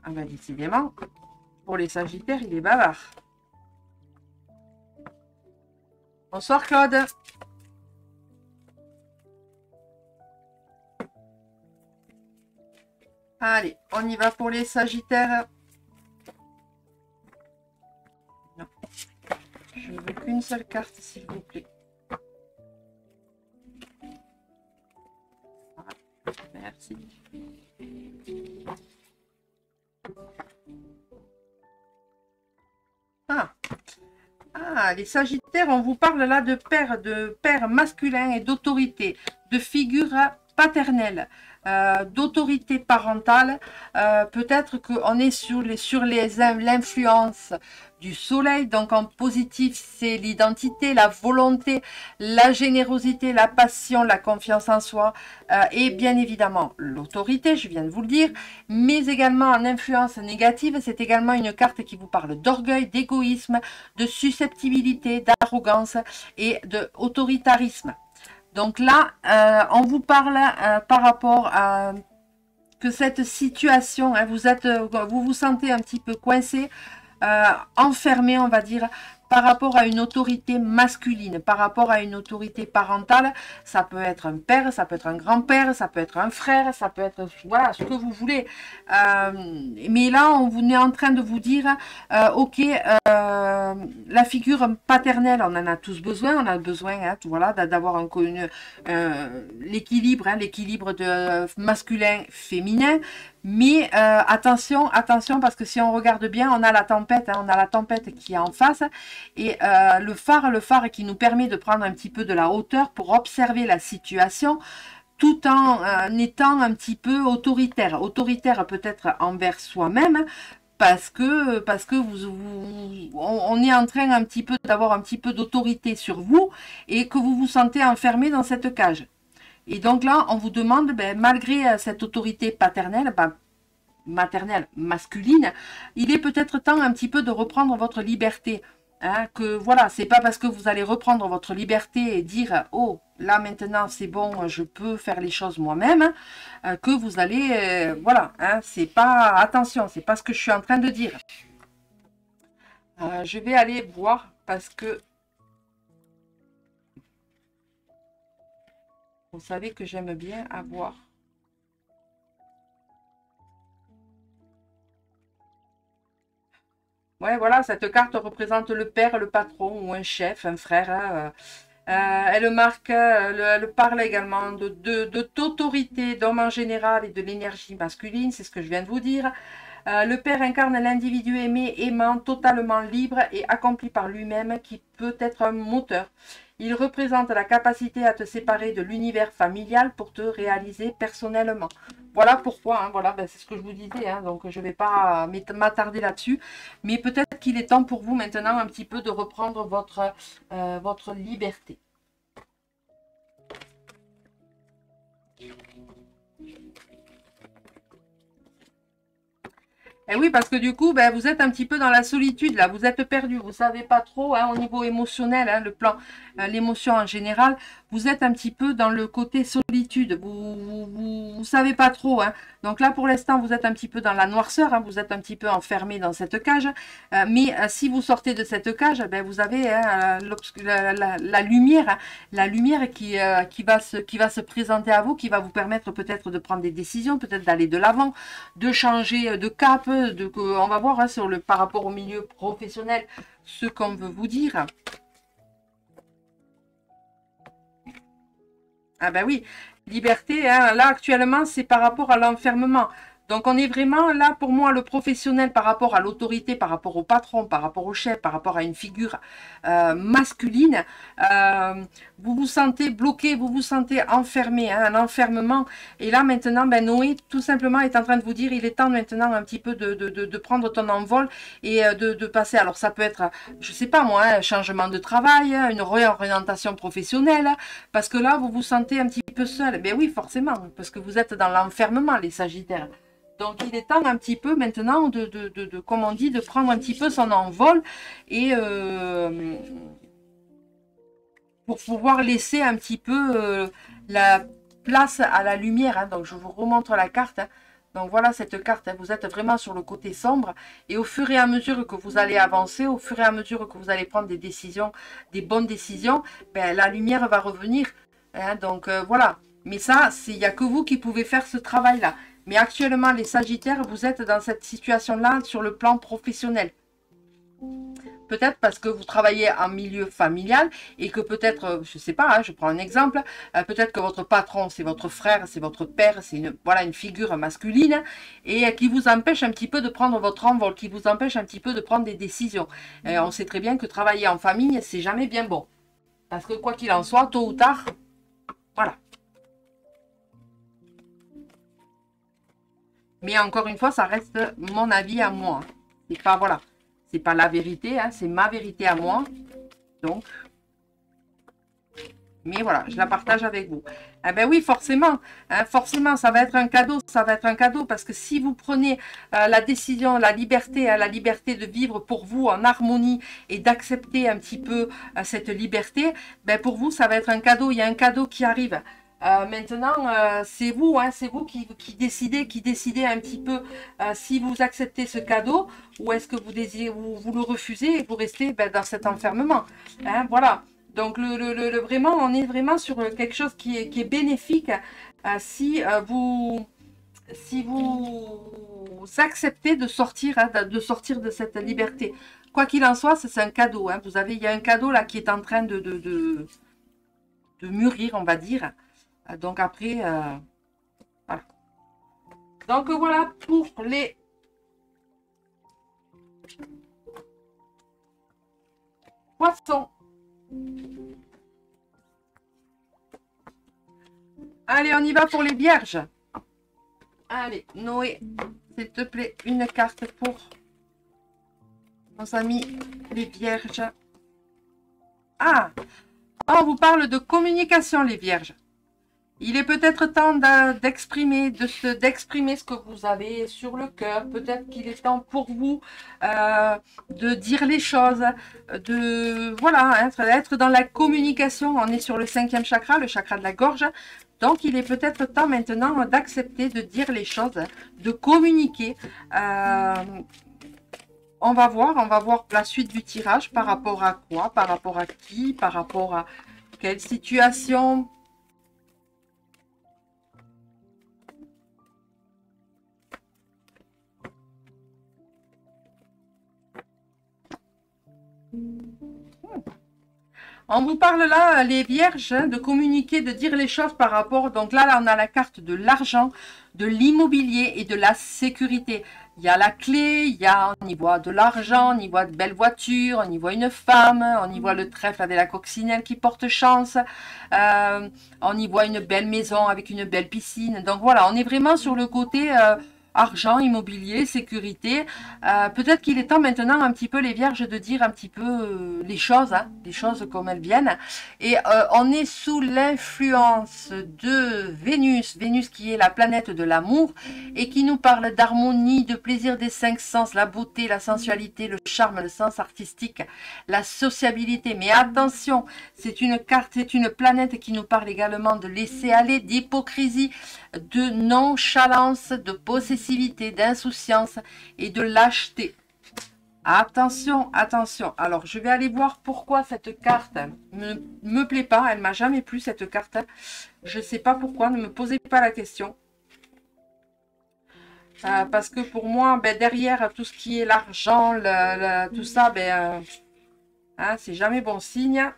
Ah ben, décidément... Pour les Sagittaires, il est bavard. Bonsoir Claude. Allez, on y va pour les Sagittaires. Non. Je ne veux qu'une seule carte, s'il vous plaît. Voilà. Merci. Les Sagittaires, on vous parle là de père masculin et d'autorité, de figure paternelle, d'autorité parentale, peut-être qu'on est sur l'influence du soleil, donc en positif c'est l'identité, la volonté, la générosité, la passion, la confiance en soi et bien évidemment l'autorité, je viens de vous le dire, mais également en influence négative, c'est également une carte qui vous parle d'orgueil, d'égoïsme, de susceptibilité, d'arrogance et de autoritarisme. Donc là, on vous parle par rapport à que cette situation, hein, vous vous sentez un petit peu coincé, enfermé, on va dire, par rapport à une autorité masculine, par rapport à une autorité parentale. Ça peut être un père, ça peut être un grand-père, ça peut être un frère, ça peut être, voilà, ce que vous voulez. Mais là, on vous est en train de vous dire, ok, la figure paternelle, on en a tous besoin, on a besoin, hein, voilà, d'avoir l'équilibre, hein, l'équilibre de masculin-féminin. Mais attention, attention, parce que si on regarde bien, on a la tempête, hein, on a la tempête qui est en face, et le phare qui nous permet de prendre un petit peu de la hauteur pour observer la situation, tout en étant un petit peu autoritaire. Autoritaire peut-être envers soi-même, parce que on est en train un petit peu d'avoir un petit peu d'autorité sur vous, et que vous vous sentez enfermé dans cette cage. Et donc là, on vous demande, ben, malgré cette autorité paternelle, ben, maternelle, masculine, il est peut-être temps un petit peu de reprendre votre liberté. Hein, que voilà, c'est pas parce que vous allez reprendre votre liberté et dire « Oh, là maintenant c'est bon, je peux faire les choses moi-même que vous allez... voilà, hein, c'est pas... Attention, c'est pas ce que je suis en train de dire. Je vais aller voir parce que... Vous savez que j'aime bien avoir... Ouais, voilà, cette carte représente le père, le patron ou un chef, un frère. Hein, elle marque, elle parle également d'autorité, d'homme en général et de l'énergie masculine, c'est ce que je viens de vous dire. Le père incarne l'individu aimé, aimant, totalement libre et accompli par lui-même, qui peut être un moteur. Il représente la capacité à te séparer de l'univers familial pour te réaliser personnellement. Voilà pourquoi, hein, voilà, ben, c'est ce que je vous disais, hein, donc je ne vais pas m'attarder là-dessus. Mais peut-être qu'il est temps pour vous maintenant un petit peu de reprendre votre liberté. Et oui, parce que du coup, ben, vous êtes un petit peu dans la solitude, là, vous êtes perdu, vous ne savez pas trop, hein, au niveau émotionnel, hein, le plan, l'émotion en général, vous êtes un petit peu dans le côté solitude, vous savez pas trop, hein. Donc là, pour l'instant, vous êtes un petit peu dans la noirceur, hein, vous êtes un petit peu enfermé dans cette cage, mais si vous sortez de cette cage, ben, vous avez hein, la lumière, hein, la lumière qui va se présenter à vous, qui va vous permettre peut-être de prendre des décisions, peut-être d'aller de l'avant, de changer de cap, on va voir hein, par rapport au milieu professionnel ce qu'on veut vous dire. Ah ben oui, liberté, hein, là actuellement c'est par rapport à l'enfermement. Donc on est vraiment là pour moi le professionnel par rapport à l'autorité, par rapport au patron, par rapport au chef, par rapport à une figure masculine. Vous vous sentez bloqué, vous vous sentez enfermé, hein, un enfermement. Et là maintenant, ben, Noé tout simplement est en train de vous dire, il est temps maintenant un petit peu de prendre ton envol et de passer. Alors ça peut être, je sais pas moi, un changement de travail, une réorientation professionnelle, parce que là vous vous sentez un petit peu seul. Ben oui, forcément, parce que vous êtes dans l'enfermement, les Sagittaires. Donc, il est temps un petit peu maintenant comme on dit, de prendre un petit peu son envol et pour pouvoir laisser un petit peu la place à la lumière. Hein. Donc, je vous remontre la carte. Hein. Donc, voilà cette carte. Hein. Vous êtes vraiment sur le côté sombre et au fur et à mesure que vous allez avancer, au fur et à mesure que vous allez prendre des décisions, des bonnes décisions, ben, la lumière va revenir. Hein. Donc, voilà. Mais ça, il n'y a que vous qui pouvez faire ce travail-là. Mais actuellement, les Sagittaires, vous êtes dans cette situation-là sur le plan professionnel. Peut-être parce que vous travaillez en milieu familial et que peut-être, je ne sais pas, hein, je prends un exemple, peut-être que votre patron, c'est votre frère, c'est votre père, c'est une figure masculine et qui vous empêche un petit peu de prendre votre envol, qui vous empêche un petit peu de prendre des décisions. Et on sait très bien que travailler en famille, c'est jamais bien bon. Parce que quoi qu'il en soit, tôt ou tard, voilà. Mais encore une fois, ça reste mon avis à moi. C'est pas, voilà, c'est pas la vérité, hein, c'est ma vérité à moi. Donc, mais voilà, je la partage avec vous. Eh ben oui, forcément, hein, forcément, ça va être un cadeau, ça va être un cadeau, parce que si vous prenez la décision, la liberté de vivre pour vous en harmonie et d'accepter un petit peu cette liberté, ben pour vous, ça va être un cadeau. Il y a un cadeau qui arrive. Maintenant, c'est vous, hein, c'est vous qui décidez un petit peu si vous acceptez ce cadeau ou est-ce que vous désirez, vous le refusez et vous restez ben, dans cet enfermement. Hein, voilà. Donc, vraiment, on est vraiment sur quelque chose qui est bénéfique si vous acceptez de sortir, hein, de sortir de cette liberté. Quoi qu'il en soit, c'est un cadeau. Hein. Il y a un cadeau là qui est en train de mûrir, on va dire. Donc après, voilà. Donc voilà pour les poissons. Allez, on y va pour les vierges. Allez, Noé, s'il te plaît, une carte pour nos amis les vierges. Ah, on vous parle de communication, les vierges. Il est peut-être temps d'exprimer ce que vous avez sur le cœur. Peut-être qu'il est temps pour vous de dire les choses, de voilà, être dans la communication. On est sur le 5e chakra, le chakra de la gorge. Donc, il est peut-être temps maintenant d'accepter de dire les choses, de communiquer. On va voir la suite du tirage par rapport à quoi, par rapport à qui, par rapport à quelle situation. On vous parle là, les vierges, hein, de communiquer, de dire les choses par rapport. Donc là, on a la carte de l'argent, de l'immobilier et de la sécurité. Il y a la clé, on y voit de l'argent, on y voit de belles voitures, on y voit une femme, on y voit le trèfle avec la coccinelle qui porte chance, on y voit une belle maison avec une belle piscine. Donc voilà, on est vraiment sur le côté argent, immobilier, sécurité. Peut-être qu'il est temps maintenant un petit peu les vierges de dire un petit peu les choses, hein, les choses comme elles viennent. Et on est sous l'influence de Vénus, Vénus qui est la planète de l'amour et qui nous parle d'harmonie, de plaisir des 5 sens, la beauté, la sensualité, le charme, le sens artistique, la sociabilité. Mais attention, c'est une carte, c'est une planète qui nous parle également de laisser aller, d'hypocrisie, de nonchalance, de possessivité, d'insouciance et de lâcheté. Attention, attention. Alors, je vais aller voir pourquoi cette carte me plaît pas. Elle m'a jamais plu, cette carte. Je ne sais pas pourquoi. Ne me posez pas la question. Parce que pour moi, ben, derrière tout ce qui est l'argent, tout ça, ben, hein, c'est jamais bon signe.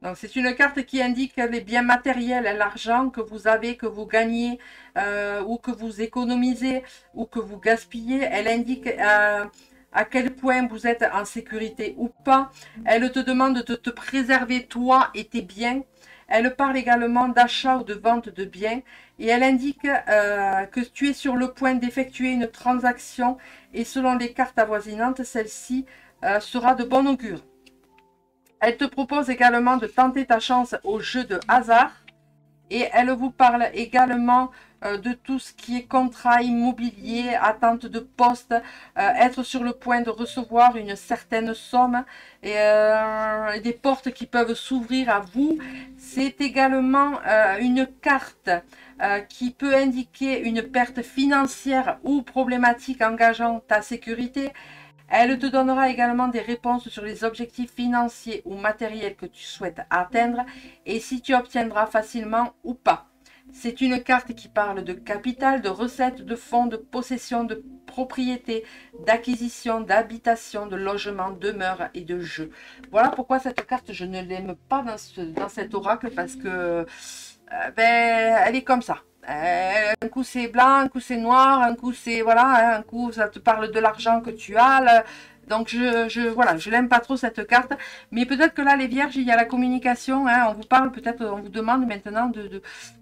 Donc, c'est une carte qui indique les biens matériels, l'argent que vous avez, que vous gagnez, ou que vous économisez, ou que vous gaspillez. Elle indique à quel point vous êtes en sécurité ou pas. Elle te demande de te préserver toi et tes biens. Elle parle également d'achat ou de vente de biens. Et elle indique que tu es sur le point d'effectuer une transaction. Et selon les cartes avoisinantes, celle-ci sera de bon augure. Elle te propose également de tenter ta chance au jeu de hasard. Et elle vous parle également de tout ce qui est contrat immobilier, attente de poste, être sur le point de recevoir une certaine somme et des portes qui peuvent s'ouvrir à vous. C'est également une carte qui peut indiquer une perte financière ou problématique engageant ta sécurité. Elle te donnera également des réponses sur les objectifs financiers ou matériels que tu souhaites atteindre et si tu obtiendras facilement ou pas. C'est une carte qui parle de capital, de recettes, de fonds, de possession, de propriété, d'acquisition, d'habitation, de logement, demeure et de jeu. Voilà pourquoi cette carte, je ne l'aime pas dans cet oracle parce que ben, elle est comme ça. un coup c'est blanc, un coup c'est noir, un coup c'est, voilà, hein, un coup ça te parle de l'argent que tu as. Donc voilà, je l'aime pas trop cette carte. Mais peut-être que là, les vierges, il y a la communication. Hein, on vous parle, peut-être, on vous demande maintenant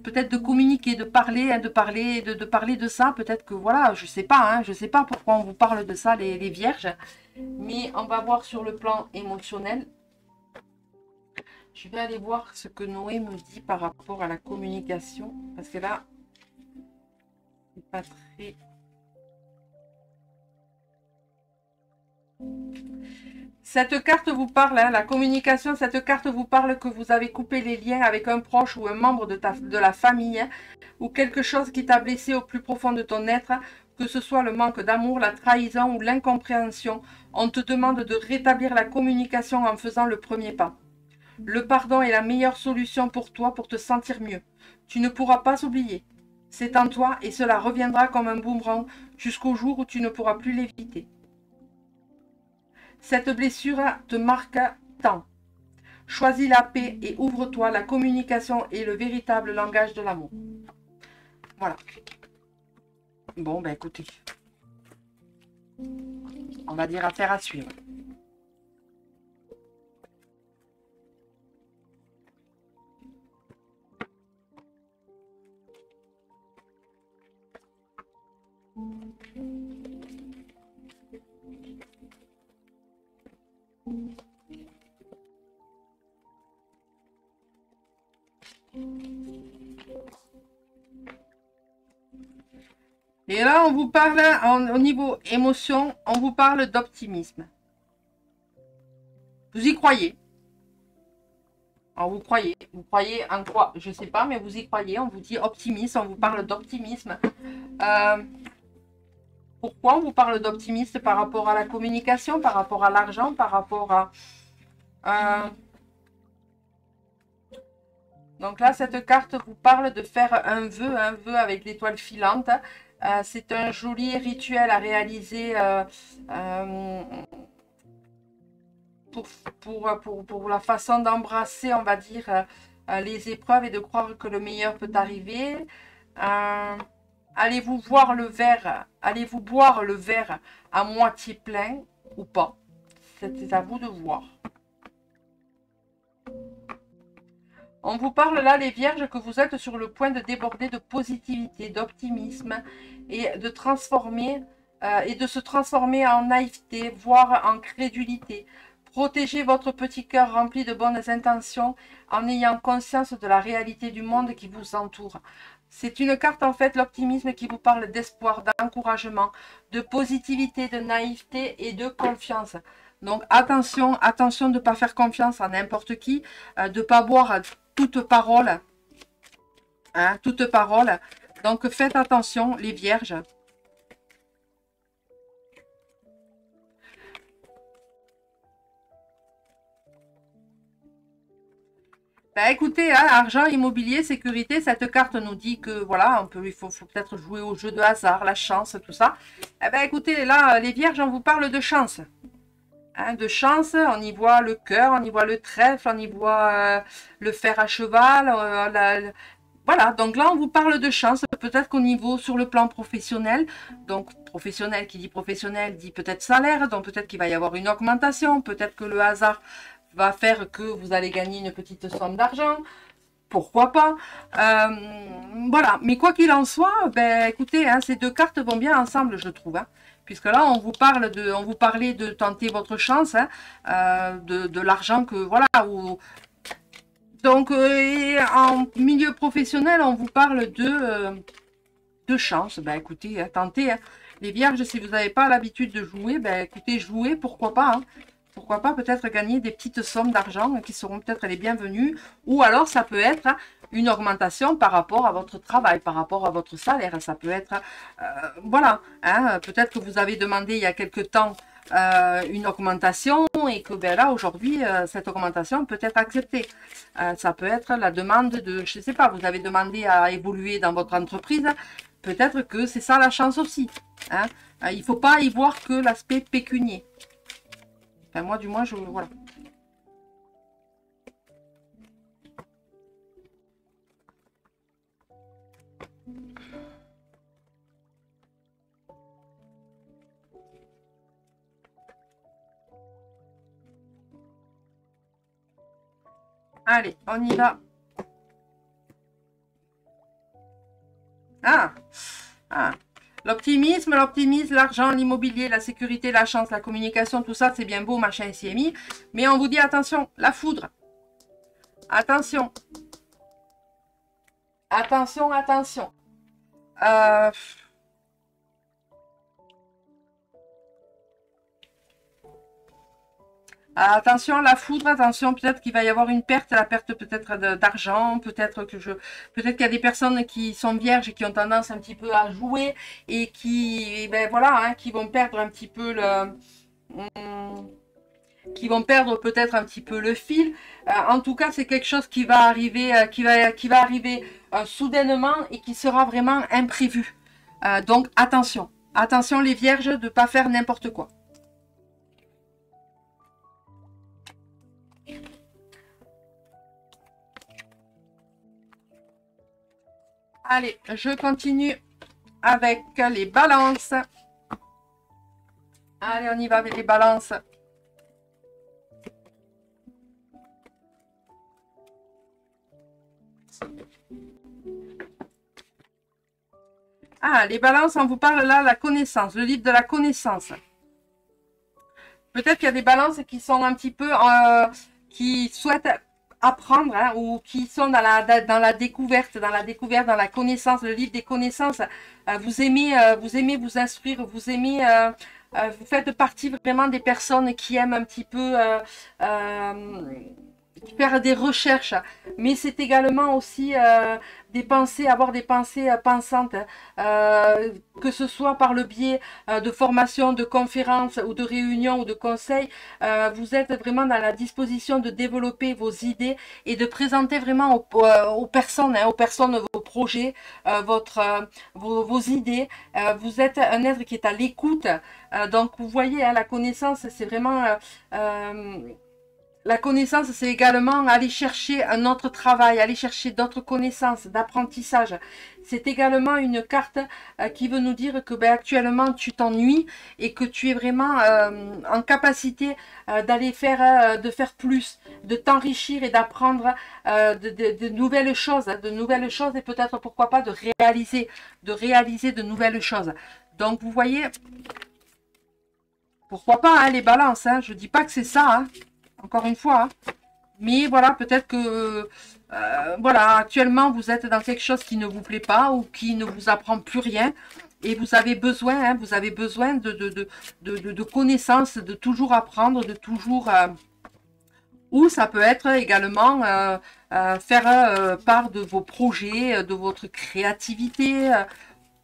peut-être de communiquer, de parler, hein, de parler de ça. Peut-être que voilà, je sais pas, hein, je sais pas pourquoi on vous parle de ça, les vierges. Mais on va voir sur le plan émotionnel. Je vais aller voir ce que Noé me dit par rapport à la communication. Parce que là, c'est pas très... Cette carte vous parle, hein, la communication, cette carte vous parle que vous avez coupé les liens avec un proche ou un membre de la famille, hein, ou quelque chose qui t'a blessé au plus profond de ton être, que ce soit le manque d'amour, la trahison ou l'incompréhension. On te demande de rétablir la communication en faisant le premier pas. Le pardon est la meilleure solution pour toi pour te sentir mieux. Tu ne pourras pas oublier. C'est en toi et cela reviendra comme un boomerang jusqu'au jour où tu ne pourras plus l'éviter. Cette blessure te marque tant. Choisis la paix et ouvre-toi. La communication est le véritable langage de l'amour. Voilà. Bon, ben écoutez. On va dire affaire à suivre. Et là, on vous parle, au niveau émotion, on vous parle d'optimisme. Vous y croyez. Alors, vous croyez en quoi? Je ne sais pas, mais vous y croyez. On vous dit optimiste, on vous parle d'optimisme. Pourquoi on vous parle d'optimisme par rapport à la communication, par rapport à l'argent, par rapport à... Donc là, cette carte vous parle de faire un vœu avec l'étoile filante. C'est un joli rituel à réaliser pour la façon d'embrasser, on va dire, les épreuves et de croire que le meilleur peut arriver. Allez-vous boire le verre à moitié plein ou pas? C'est à vous de voir. On vous parle là, les vierges, que vous êtes sur le point de déborder de positivité, d'optimisme et de se transformer en naïveté, voire en crédulité. Protégez votre petit cœur rempli de bonnes intentions en ayant conscience de la réalité du monde qui vous entoure. C'est une carte, en fait, l'optimisme, qui vous parle d'espoir, d'encouragement, de positivité, de naïveté et de confiance. Donc attention, attention de ne pas faire confiance à n'importe qui, de ne pas boire toute parole. Hein, toute parole. Donc faites attention, les vierges. Ben écoutez, hein, argent, immobilier, sécurité, cette carte nous dit que voilà, il faut peut-être jouer au jeu de hasard, la chance, tout ça. Eh ben écoutez, là, les vierges, on vous parle de chance. Hein, de chance, on y voit le cœur, on y voit le trèfle, on y voit le fer à cheval. Voilà, donc là, on vous parle de chance. Peut-être qu'au niveau sur le plan professionnel, donc professionnel, qui dit professionnel, dit peut-être salaire, donc peut-être qu'il va y avoir une augmentation, peut-être que le hasard va faire que vous allez gagner une petite somme d'argent, pourquoi pas. Voilà, mais quoi qu'il en soit, ben écoutez, hein, ces deux cartes vont bien ensemble, je trouve. Hein, puisque là, on vous parlait de tenter votre chance, hein, de l'argent que voilà. Donc, en milieu professionnel, on vous parle de chance. Ben écoutez, hein, tentez. Hein. Les vierges, si vous n'avez pas l'habitude de jouer, ben écoutez, jouez, pourquoi pas. Hein. Pourquoi pas peut-être gagner des petites sommes d'argent qui seront peut-être les bienvenues. Ou alors ça peut être une augmentation par rapport à votre travail, par rapport à votre salaire. Ça peut être, voilà, hein, peut-être que vous avez demandé il y a quelque temps une augmentation et que ben là aujourd'hui cette augmentation peut être acceptée. Ça peut être la demande de, je ne sais pas, vous avez demandé à évoluer dans votre entreprise. Peut-être que c'est ça la chance aussi. Hein. Il ne faut pas y voir que l'aspect pécunier. Enfin, moi, du moins, voilà. Allez, on y va. Ah, ah. L'optimisme, l'argent, l'immobilier, la sécurité, la chance, la communication, tout ça, c'est bien beau, machin, ici et mis. Mais on vous dit attention, la foudre. Attention. Attention, attention. Attention à la foudre, attention, peut-être qu'il va y avoir une perte, la perte peut-être d'argent, peut-être qu'il y a des personnes qui sont vierges et qui ont tendance un petit peu à jouer et qui, ben voilà, hein, qui vont perdre un petit peu qui vont perdre peut-être un petit peu le fil. En tout cas, c'est quelque chose qui va arriver, qui va arriver soudainement et qui sera vraiment imprévu. Donc attention, attention les vierges de ne pas faire n'importe quoi. Allez, je continue avec les balances. Allez, on y va avec les balances. Ah, les balances, on vous parle là, la connaissance, le livre de la connaissance. Peut-être qu'il y a des balances qui sont un petit peu, qui souhaitent apprendre, hein, ou qui sont dans la découverte, dans la connaissance, le livre des connaissances. Vous aimez vous instruire, vous aimez, vous faites partie vraiment des personnes qui aiment un petit peu faire des recherches, mais c'est également aussi des pensées, avoir des pensées pensantes, que ce soit par le biais de formations, de conférences ou de réunions ou de conseils. Vous êtes vraiment dans la disposition de développer vos idées et de présenter vraiment aux personnes, vos projets, vos idées. Vous êtes un être qui est à l'écoute, donc vous voyez, hein, la connaissance, c'est vraiment la connaissance, c'est également aller chercher un autre travail, aller chercher d'autres connaissances, d'apprentissage. C'est également une carte qui veut nous dire que actuellement tu t'ennuies et que tu es vraiment en capacité d'aller faire, de faire plus, de t'enrichir et d'apprendre de nouvelles choses, et peut-être pourquoi pas de réaliser de nouvelles choses. Donc vous voyez, pourquoi pas, hein, les balances, hein, je dis pas que c'est ça, hein. Encore une fois, hein. Mais voilà, peut-être que voilà, actuellement vous êtes dans quelque chose qui ne vous plaît pas ou qui ne vous apprend plus rien et vous avez besoin, hein, de connaissances, de toujours apprendre, de toujours ou ça peut être également faire part de vos projets, de votre créativité,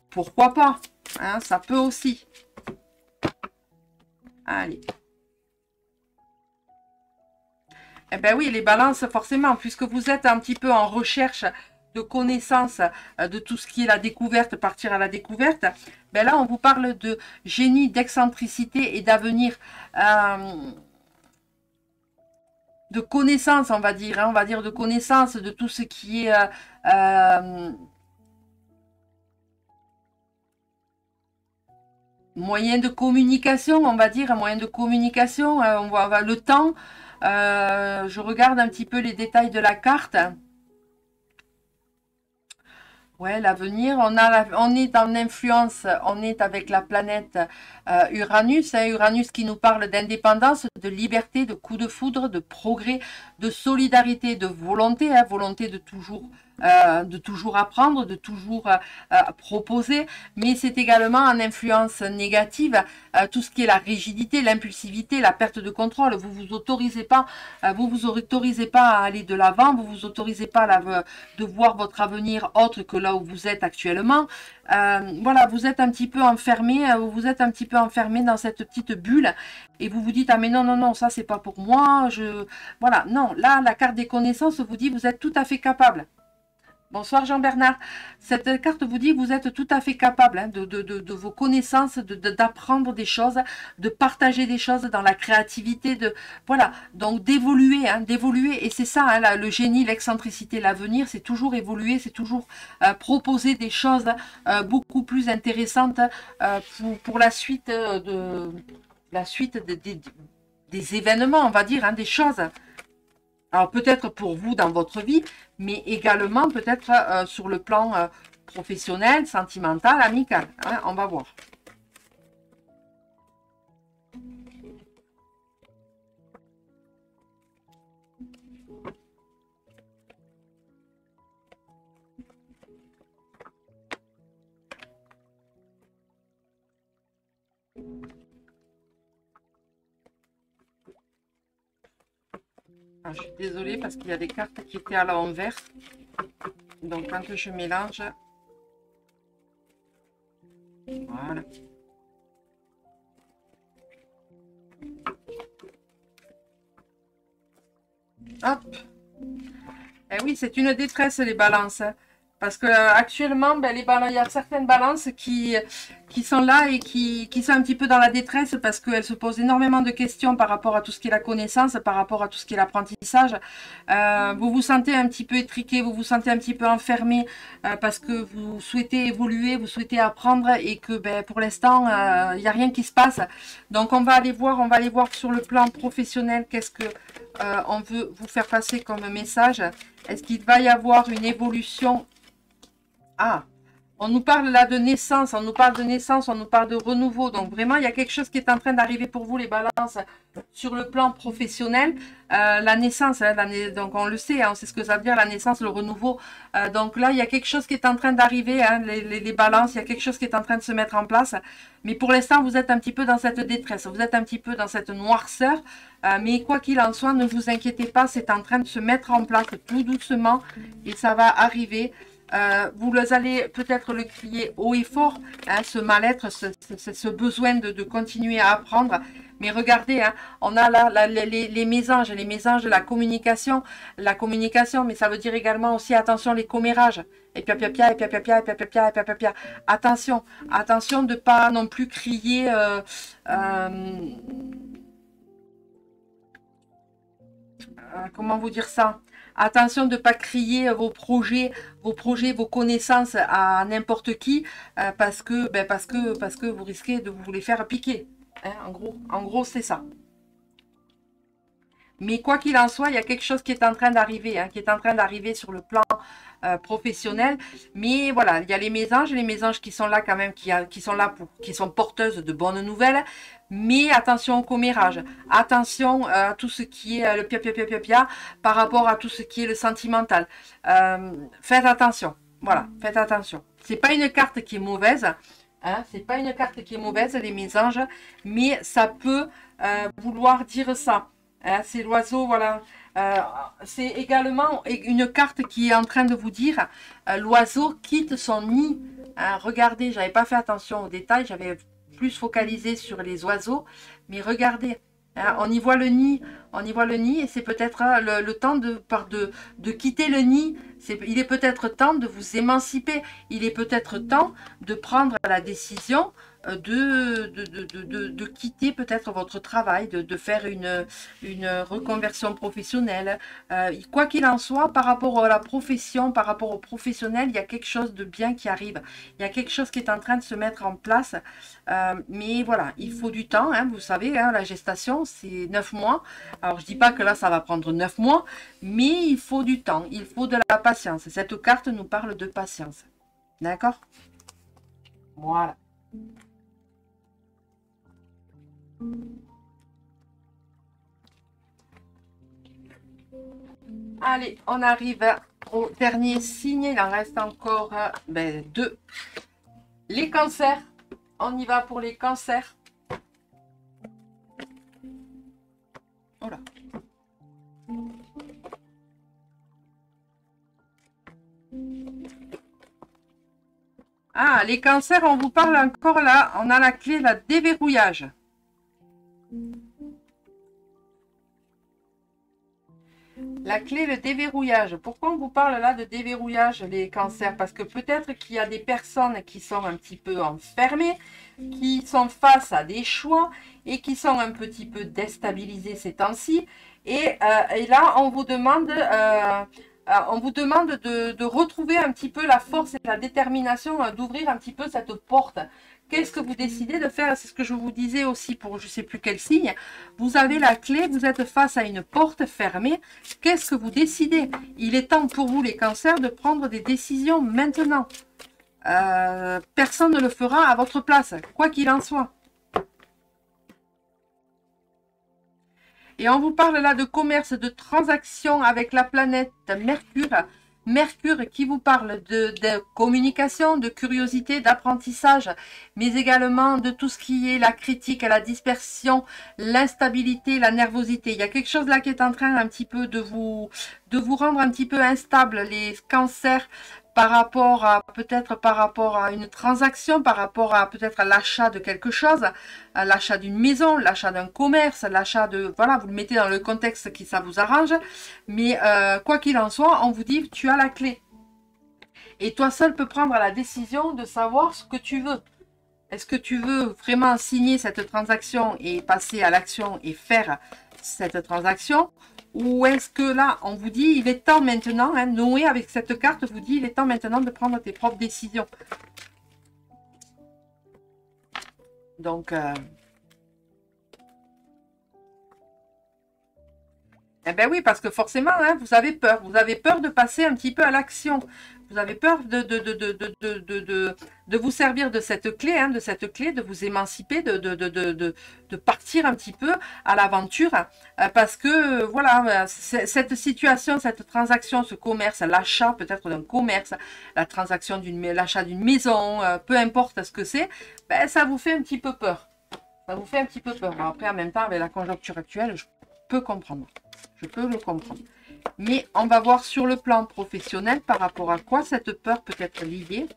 pourquoi pas, hein, ça peut aussi. Allez. Eh bien oui, les balances, forcément, puisque vous êtes un petit peu en recherche de connaissances de tout ce qui est la découverte, partir à la découverte, ben là, on vous parle de génie, d'excentricité et d'avenir, de connaissances, on va dire, hein, de connaissances de tout ce qui est moyen de communication, on va dire, un moyen de communication, on voit le temps. Je regarde un petit peu les détails de la carte. Ouais, l'avenir, on est en influence, on est avec la planète Uranus, hein, Uranus qui nous parle d'indépendance, de liberté, de coup de foudre, de progrès, de solidarité, de volonté, hein, volonté de toujours apprendre, de toujours proposer, mais c'est également en influence négative, tout ce qui est la rigidité, l'impulsivité, la perte de contrôle. Vous vous autorisez pas à aller de l'avant, vous vous autorisez pas de voir votre avenir autre que là où vous êtes actuellement. Voilà, vous êtes un petit peu enfermé, dans cette petite bulle et vous vous dites, ah mais non, non, non, ça c'est pas pour moi, voilà, non, là, la carte des connaissances vous dit, vous êtes tout à fait capable. Bonsoir Jean-Bernard. Cette carte vous dit que vous êtes tout à fait capable, hein, de vos connaissances, d'apprendre des choses, de partager des choses dans la créativité, voilà, donc d'évoluer, hein, d'évoluer. Et c'est ça, hein, le génie, l'excentricité, l'avenir, c'est toujours évoluer, c'est toujours proposer des choses beaucoup plus intéressantes pour la suite des événements, on va dire, hein, des choses. Alors peut-être pour vous dans votre vie, mais également peut-être sur le plan professionnel, sentimental, amical. Hein, on va voir. Ah, je suis désolée parce qu'il y a des cartes qui étaient à l'envers. Donc quand je mélange, voilà. Hop. Eh oui, c'est une détresse les balances. Hein. Parce que actuellement, ben, les balances, il y a certaines balances qui sont là et qui sont un petit peu dans la détresse parce qu'elles se posent énormément de questions par rapport à tout ce qui est la connaissance, par rapport à tout ce qui est l'apprentissage. Vous vous sentez un petit peu étriqué, vous vous sentez un petit peu enfermé parce que vous souhaitez évoluer, vous souhaitez apprendre et que ben, pour l'instant, il n'y a rien qui se passe. Donc on va aller voir sur le plan professionnel qu'est-ce que on veut vous faire passer comme message. Est-ce qu'il va y avoir une évolution? Ah, on nous parle là de naissance, on nous parle de naissance, on nous parle de renouveau. Donc vraiment, il y a quelque chose qui est en train d'arriver pour vous, les balances, sur le plan professionnel. La naissance, hein, donc on le sait, hein, on sait ce que ça veut dire, la naissance, le renouveau. Donc là, il y a quelque chose qui est en train d'arriver, hein, les balances, il y a quelque chose qui est en train de se mettre en place. Mais pour l'instant, vous êtes un petit peu dans cette détresse, vous êtes un petit peu dans cette noirceur. Mais quoi qu'il en soit, ne vous inquiétez pas, c'est en train de se mettre en place tout doucement et ça va arriver. Vous allez peut-être le crier haut et fort, hein, ce mal-être, ce besoin de continuer à apprendre. Mais regardez, hein, on a là les mésanges de la communication, mais ça veut dire également aussi, attention, les commérages. Et pia pia pia, et pia pia pia, et pia pia pia, et pia pia pia. Attention, attention de pas non plus crier... comment vous dire ça? Attention de ne pas crier vos projets, vos connaissances à n'importe qui parce que vous risquez de vous les faire piquer. Hein, en gros c'est ça. Mais quoi qu'il en soit, il y a quelque chose qui est en train d'arriver, hein, qui est en train d'arriver sur le plan professionnel. Mais voilà, il y a les mésanges qui sont là quand même, qui sont là qui sont porteuses de bonnes nouvelles. Mais attention au commérage, attention à tout ce qui est le pia pia pia pia pia par rapport à tout ce qui est le sentimental. Faites attention, voilà, faites attention. C'est pas une carte qui est mauvaise, hein, c'est pas une carte qui est mauvaise, les mésanges, mais ça peut vouloir dire ça. Hein, c'est l'oiseau, voilà. C'est également une carte qui est en train de vous dire l'oiseau quitte son nid. Hein, regardez, j'avais pas fait attention aux détails, j'avais plus focalisé sur les oiseaux, mais regardez, hein, on y voit le nid, et c'est peut-être le temps de quitter le nid. Il est peut-être temps de vous émanciper, il est peut-être temps de prendre la décision de quitter peut-être votre travail, de faire une reconversion professionnelle. Quoi qu'il en soit, par rapport à la profession, par rapport au professionnel, il y a quelque chose de bien qui arrive. Il y a quelque chose qui est en train de se mettre en place. Mais voilà, il faut du temps. Hein, vous savez, hein, la gestation, c'est 9 mois. Alors, je dis pas que là, ça va prendre 9 mois, mais il faut du temps. Il faut de la patience. Cette carte nous parle de patience. D'accord? Voilà. Allez, on arrive au dernier signe. Il en reste encore deux. Les cancers. On y va pour les cancers. Oh là. Ah, les cancers, on vous parle encore là. On a la clé, la déverrouillage. La clé, le déverrouillage. Pourquoi on vous parle là de déverrouillage, les cancers? Parce que peut-être qu'il y a des personnes qui sont un petit peu enfermées, qui sont face à des choix et qui sont un petit peu déstabilisées ces temps-ci. Et là, on vous demande on vous demande de retrouver un petit peu la force et la détermination d'ouvrir un petit peu cette porte. Qu'est-ce que vous décidez de faire? C'est ce que je vous disais aussi pour je ne sais plus quel signe. Vous avez la clé, vous êtes face à une porte fermée. Qu'est-ce que vous décidez? Il est temps pour vous, les cancers, de prendre des décisions maintenant. Personne ne le fera à votre place, quoi qu'il en soit. Et on vous parle là de commerce, de transactions avec la planète Mercure. Mercure qui vous parle de communication, de curiosité, d'apprentissage, mais également de tout ce qui est la critique, la dispersion, l'instabilité, la nervosité. Il y a quelque chose là qui est en train un petit peu de vous rendre un petit peu instable, les cancers, par rapport à peut-être par rapport à une transaction, par rapport à peut-être à l'achat de quelque chose, à l'achat d'une maison, l'achat d'un commerce, l'achat de... Voilà, vous le mettez dans le contexte qui ça vous arrange. Mais quoi qu'il en soit, on vous dit tu as la clé. Et toi seul peux prendre la décision de savoir ce que tu veux. Est-ce que tu veux vraiment signer cette transaction et passer à l'action et faire cette transaction? Ou est-ce que là, on vous dit, il est temps maintenant, hein, Noé avec cette carte vous dit, il est temps maintenant de prendre tes propres décisions. Donc, eh ben oui, parce que forcément, hein, vous avez peur. Vous avez peur de passer un petit peu à l'action. Vous avez peur de vous servir de cette clé, hein, de vous émanciper, de partir un petit peu à l'aventure. Parce que, voilà, cette situation, cette transaction, ce commerce, l'achat peut-être d'un commerce, la transaction l'achat d'une maison, peu importe ce que c'est, ben, ça vous fait un petit peu peur. Ça vous fait un petit peu peur. Alors après, en même temps, avec la conjoncture actuelle, je peux comprendre. Je peux le comprendre. Mais on va voir sur le plan professionnel par rapport à quoi cette peur peut être liée.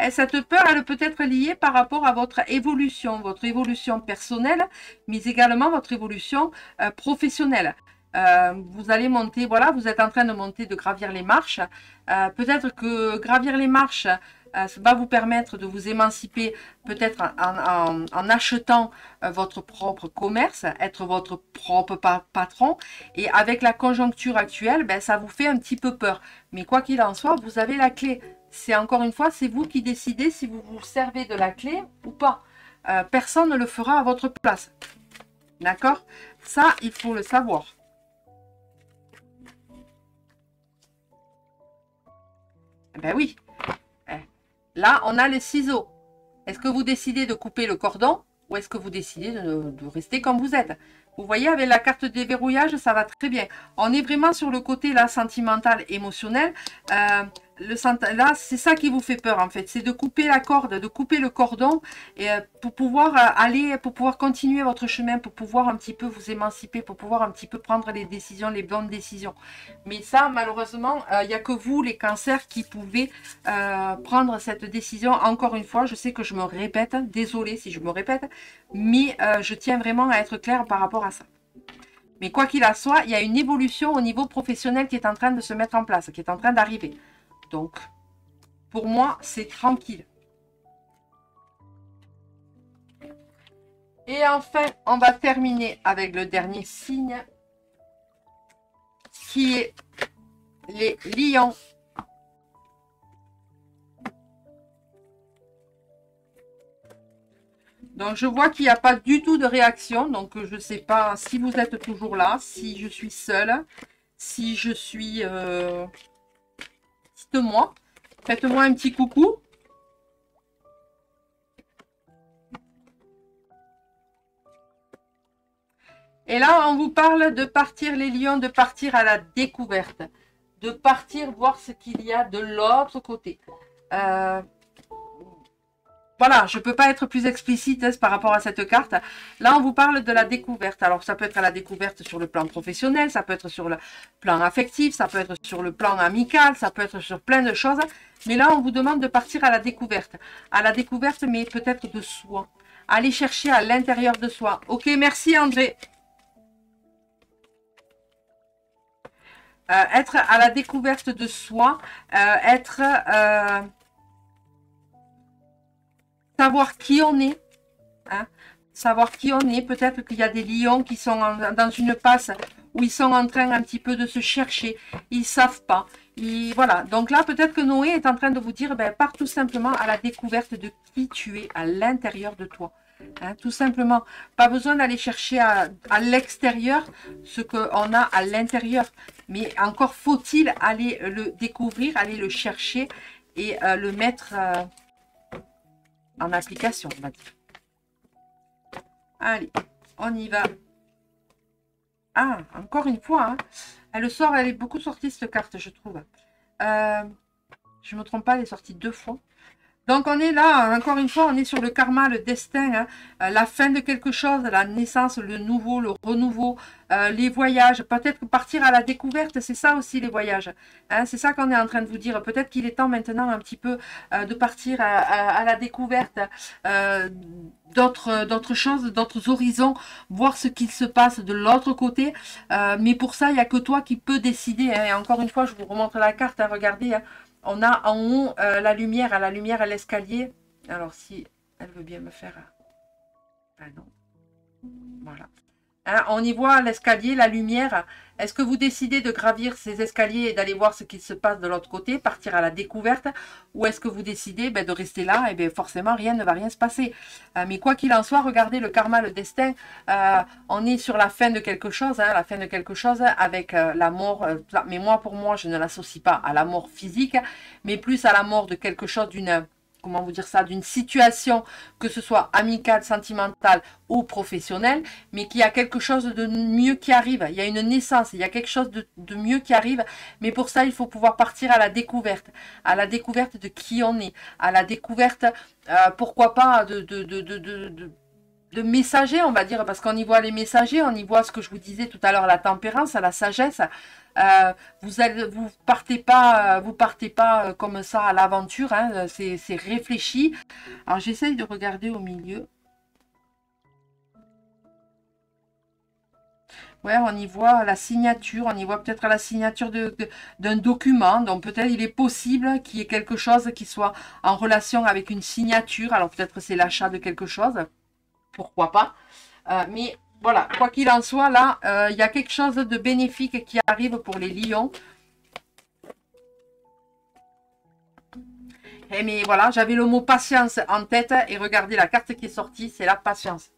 Et cette peur, elle peut être liée par rapport à votre évolution personnelle, mais également votre évolution professionnelle. Vous allez monter, voilà, vous êtes en train de monter, de gravir les marches. Peut-être que gravir les marches va vous permettre de vous émanciper peut-être en achetant votre propre commerce, être votre propre patron. Et avec la conjoncture actuelle, ben, ça vous fait un petit peu peur. Mais quoi qu'il en soit, vous avez la clé. C'est encore une fois, c'est vous qui décidez si vous vous servez de la clé ou pas. Personne ne le fera à votre place. D'accord? Ça, il faut le savoir. Ben oui. Là, on a les ciseaux. Est-ce que vous décidez de couper le cordon ou est-ce que vous décidez de rester comme vous êtes? Vous voyez, avec la carte déverrouillage, ça va très bien. On est vraiment sur le côté là, sentimental, émotionnel. Là, c'est ça qui vous fait peur en fait. C'est de couper la corde, de couper le cordon et, pour pouvoir pour pouvoir continuer votre chemin, pour pouvoir un petit peu vous émanciper, pour pouvoir un petit peu prendre les décisions, les bonnes décisions. Mais ça, malheureusement, il n'y a que vous, les cancers, qui pouvez prendre cette décision. Encore une fois, je sais que je me répète, désolée si je me répète, mais je tiens vraiment à être claire par rapport à ça. Mais quoi qu'il en soit, il y a une évolution au niveau professionnel qui est en train de se mettre en place, qui est en train d'arriver. Donc, pour moi, c'est tranquille. Et enfin, on va terminer avec le dernier signe, qui est les lions. Donc, je vois qu'il n'y a pas du tout de réaction. Donc, je ne sais pas si vous êtes toujours là, si je suis seule, si je suis... Dites-moi. Faites-moi un petit coucou. Et là, on vous parle de partir, les lions, de partir à la découverte. De partir voir ce qu'il y a de l'autre côté. Voilà, je ne peux pas être plus explicite hein, par rapport à cette carte. Là, on vous parle de la découverte. Alors, ça peut être la découverte sur le plan professionnel, ça peut être sur le plan affectif, ça peut être sur le plan amical, ça peut être sur plein de choses. Mais là, on vous demande de partir à la découverte. À la découverte, mais peut-être de soi. Aller chercher à l'intérieur de soi. Ok, merci André. Être à la découverte de soi, savoir qui on est, hein, savoir qui on est. Peut-être qu'il y a des lions qui sont dans une passe où ils sont en train un petit peu de se chercher. Ils savent pas. Voilà. Donc là, peut-être que Noé est en train de vous dire, ben, pars tout simplement à la découverte de qui tu es à l'intérieur de toi. Hein, tout simplement. Pas besoin d'aller chercher à l'extérieur ce qu'on a à l'intérieur. Mais encore faut-il aller le découvrir, aller le chercher et le mettre en application, on va dire. Allez, on y va. Ah, encore une fois, hein. Elle sort, elle est beaucoup sortie cette carte, je trouve. Je ne me trompe pas, elle est sortie 2 fois. Donc on est là, encore une fois, on est sur le karma, le destin, hein, la fin de quelque chose, la naissance, le nouveau, le renouveau, les voyages, peut-être partir à la découverte, c'est ça aussi les voyages. Hein, c'est ça qu'on est en train de vous dire. Peut-être qu'il est temps maintenant un petit peu de partir à la découverte d'autres choses, d'autres horizons, voir ce qu'il se passe de l'autre côté. Mais pour ça, il n'y a que toi qui peux décider. Hein, et encore une fois, je vous remontre la carte, hein, regardez. Hein. On a en haut la lumière, à l'escalier. Alors, si elle veut bien me faire... Ah non. Voilà. Hein, on y voit l'escalier, la lumière. Est-ce que vous décidez de gravir ces escaliers et d'aller voir ce qui se passe de l'autre côté, partir à la découverte? Ou est-ce que vous décidez de rester là? Et bien forcément, rien ne va rien se passer. Mais quoi qu'il en soit, regardez le karma, le destin. On est sur la fin de quelque chose, hein, la fin de quelque chose avec la mort. Mais moi, pour moi, je ne l'associe pas à la mort physique, mais plus à la mort de quelque chose, d'une... Comment vous dire ça, d'une situation, que ce soit amicale, sentimentale ou professionnelle, mais qu'il y a quelque chose de mieux qui arrive. Il y a une naissance, il y a quelque chose de mieux qui arrive, mais pour ça, il faut pouvoir partir à la découverte de qui on est, à la découverte, pourquoi pas, de messagers, on va dire, parce qu'on y voit les messagers, on y voit ce que je vous disais tout à l'heure, la tempérance, la sagesse. Vous partez pas comme ça à l'aventure, hein, c'est réfléchi. Alors j'essaye de regarder au milieu. Ouais, on y voit la signature, on y voit peut-être la signature d'un document. Donc peut-être il est possible qu'il y ait quelque chose qui soit en relation avec une signature. Alors peut-être que c'est l'achat de quelque chose, pourquoi pas. Mais voilà, quoi qu'il en soit, là, il y a quelque chose de bénéfique qui arrive pour les lions. Mais voilà, j'avais le mot patience en tête et regardez la carte qui est sortie, c'est la patience.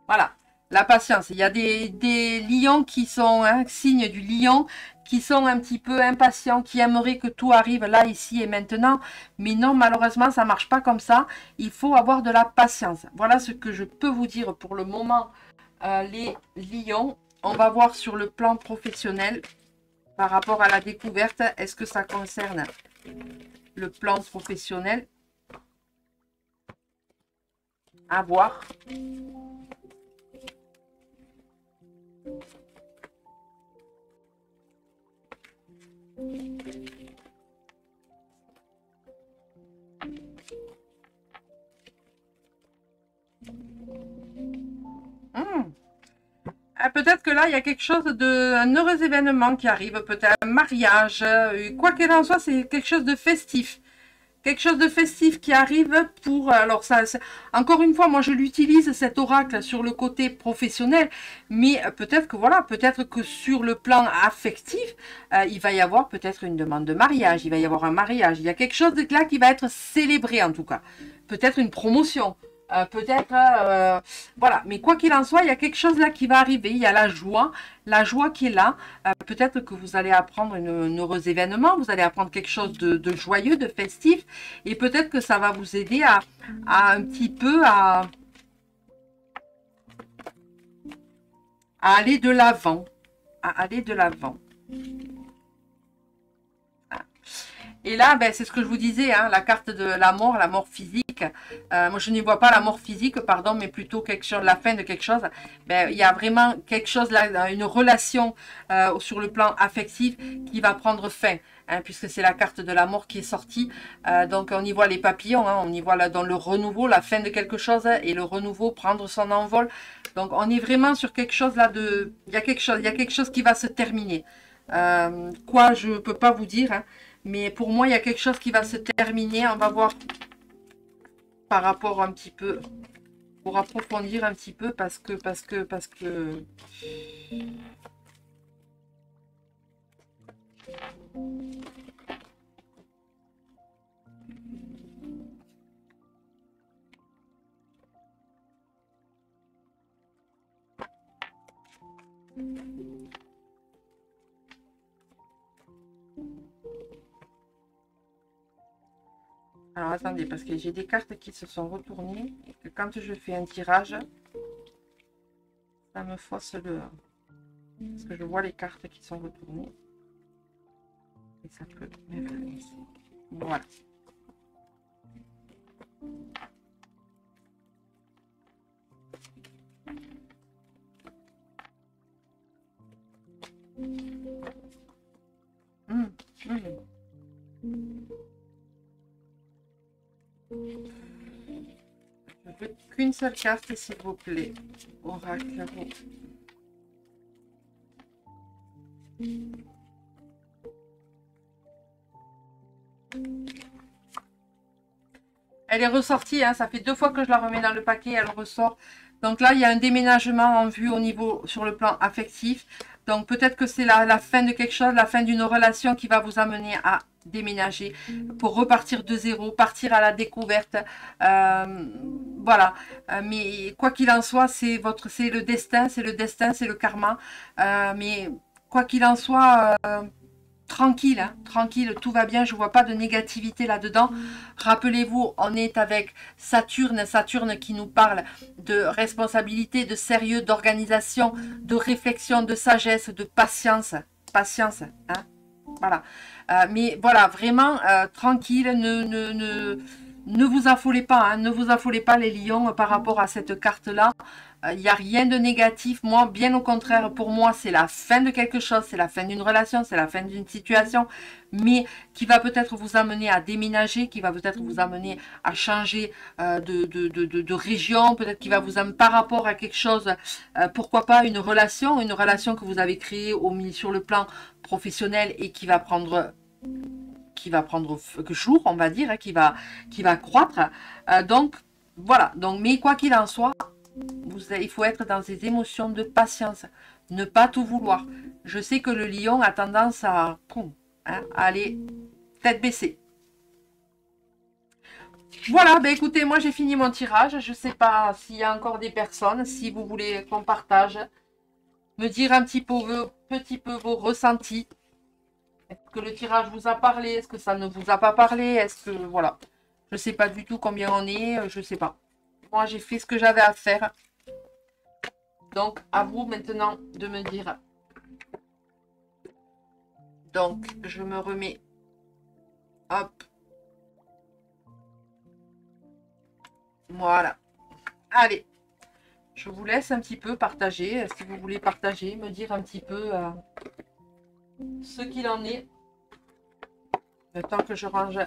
Voilà, la patience. Il y a des lions qui sont, hein, signes du lion, qui sont un petit peu impatients, qui aimeraient que tout arrive là, ici et maintenant. Mais non, malheureusement, ça ne marche pas comme ça. Il faut avoir de la patience. Voilà ce que je peux vous dire pour le moment, les lions. On va voir sur le plan professionnel, par rapport à la découverte, est-ce que ça concerne le plan professionnel? À voir. Peut-être que là, il y a quelque chose un heureux événement qui arrive, peut-être un mariage, quoi qu'il en soit, c'est quelque chose de festif. Quelque chose de festif qui arrive pour... Alors, ça, encore une fois, moi, je l'utilise, cet oracle, sur le côté professionnel, mais peut-être que, voilà, peut-être que sur le plan affectif, il va y avoir peut-être une demande de mariage, il va y avoir un mariage, il y a quelque chose de là qui va être célébré, en tout cas. Peut-être une promotion. Peut-être, voilà, mais quoi qu'il en soit, il y a quelque chose là qui va arriver, il y a la joie qui est là, peut-être que vous allez apprendre un heureux événement, vous allez apprendre quelque chose de joyeux, de festif, et peut-être que ça va vous aider à un petit peu à aller de l'avant, Et là, ben, c'est ce que je vous disais, hein, la carte de la mort physique. Moi, je ne vois pas la mort physique, pardon, mais plutôt quelque chose, la fin de quelque chose. Ben, il y a vraiment quelque chose là, une relation sur le plan affectif qui va prendre fin, hein, puisque c'est la carte de la mort qui est sortie. Donc, on y voit les papillons, hein, on y voit là dans le renouveau, la fin de quelque chose et le renouveau prendre son envol. Donc, on est vraiment sur quelque chose là de... Il y a quelque chose qui va se terminer. Quoi, je ne peux pas vous dire, hein. Mais pour moi, il y a quelque chose qui va se terminer. On va voir par rapport un petit peu pour approfondir un petit peu parce que alors attendez, parce que j'ai des cartes qui se sont retournées et que quand je fais un tirage, ça me fausse le... Parce que je vois les cartes qui sont retournées. Et ça peut m'influencer. Voilà. Je veux qu'une seule carte, s'il vous plaît. Oracle. Elle est ressortie, hein, ça fait 2 fois que je la remets dans le paquet, elle ressort. Donc là, il y a un déménagement en vue au niveau, sur le plan affectif. Donc peut-être que c'est la fin de quelque chose, la fin d'une relation qui va vous amener à déménager pour repartir de zéro, partir à la découverte. Voilà. Mais quoi qu'il en soit, c'est le destin, c'est le destin, c'est le karma. Mais quoi qu'il en soit... tranquille, hein, tranquille, tout va bien, je vois pas de négativité là-dedans. Rappelez-vous, on est avec Saturne, Saturne qui nous parle de responsabilité, de sérieux, d'organisation, de réflexion, de sagesse, de patience. Patience, hein, voilà. Mais voilà, vraiment, tranquille, ne vous affolez pas, hein, ne vous affolez pas les lions par rapport à cette carte-là. Il n'y a rien de négatif. Moi, bien au contraire, pour moi, c'est la fin de quelque chose, c'est la fin d'une relation, c'est la fin d'une situation, mais qui va peut-être vous amener à déménager, qui va peut-être vous amener à changer de région, peut-être qui va vous amener par rapport à quelque chose, pourquoi pas une relation que vous avez créée sur le plan professionnel et qui va prendre jour, on va dire, hein, qui va croître. Donc, voilà. Donc, mais quoi qu'il en soit, il faut être dans des émotions de patience. Ne pas tout vouloir. Je sais que le lion a tendance à, à aller tête baissée. Voilà, ben écoutez, moi j'ai fini mon tirage. Je ne sais pas s'il y a encore des personnes, si vous voulez qu'on partage, me dire un petit peu vos ressentis. Est-ce que le tirage vous a parlé? Est-ce que ça ne vous a pas parlé? Est-ce que, voilà. Je ne sais pas du tout combien on est. Je ne sais pas. Moi, j'ai fait ce que j'avais à faire. Donc, à vous maintenant de me dire. Donc, je me remets. Hop. Voilà. Allez. Je vous laisse un petit peu partager. Si vous voulez partager, me dire un petit peu ce qu'il en est. Le temps que je range.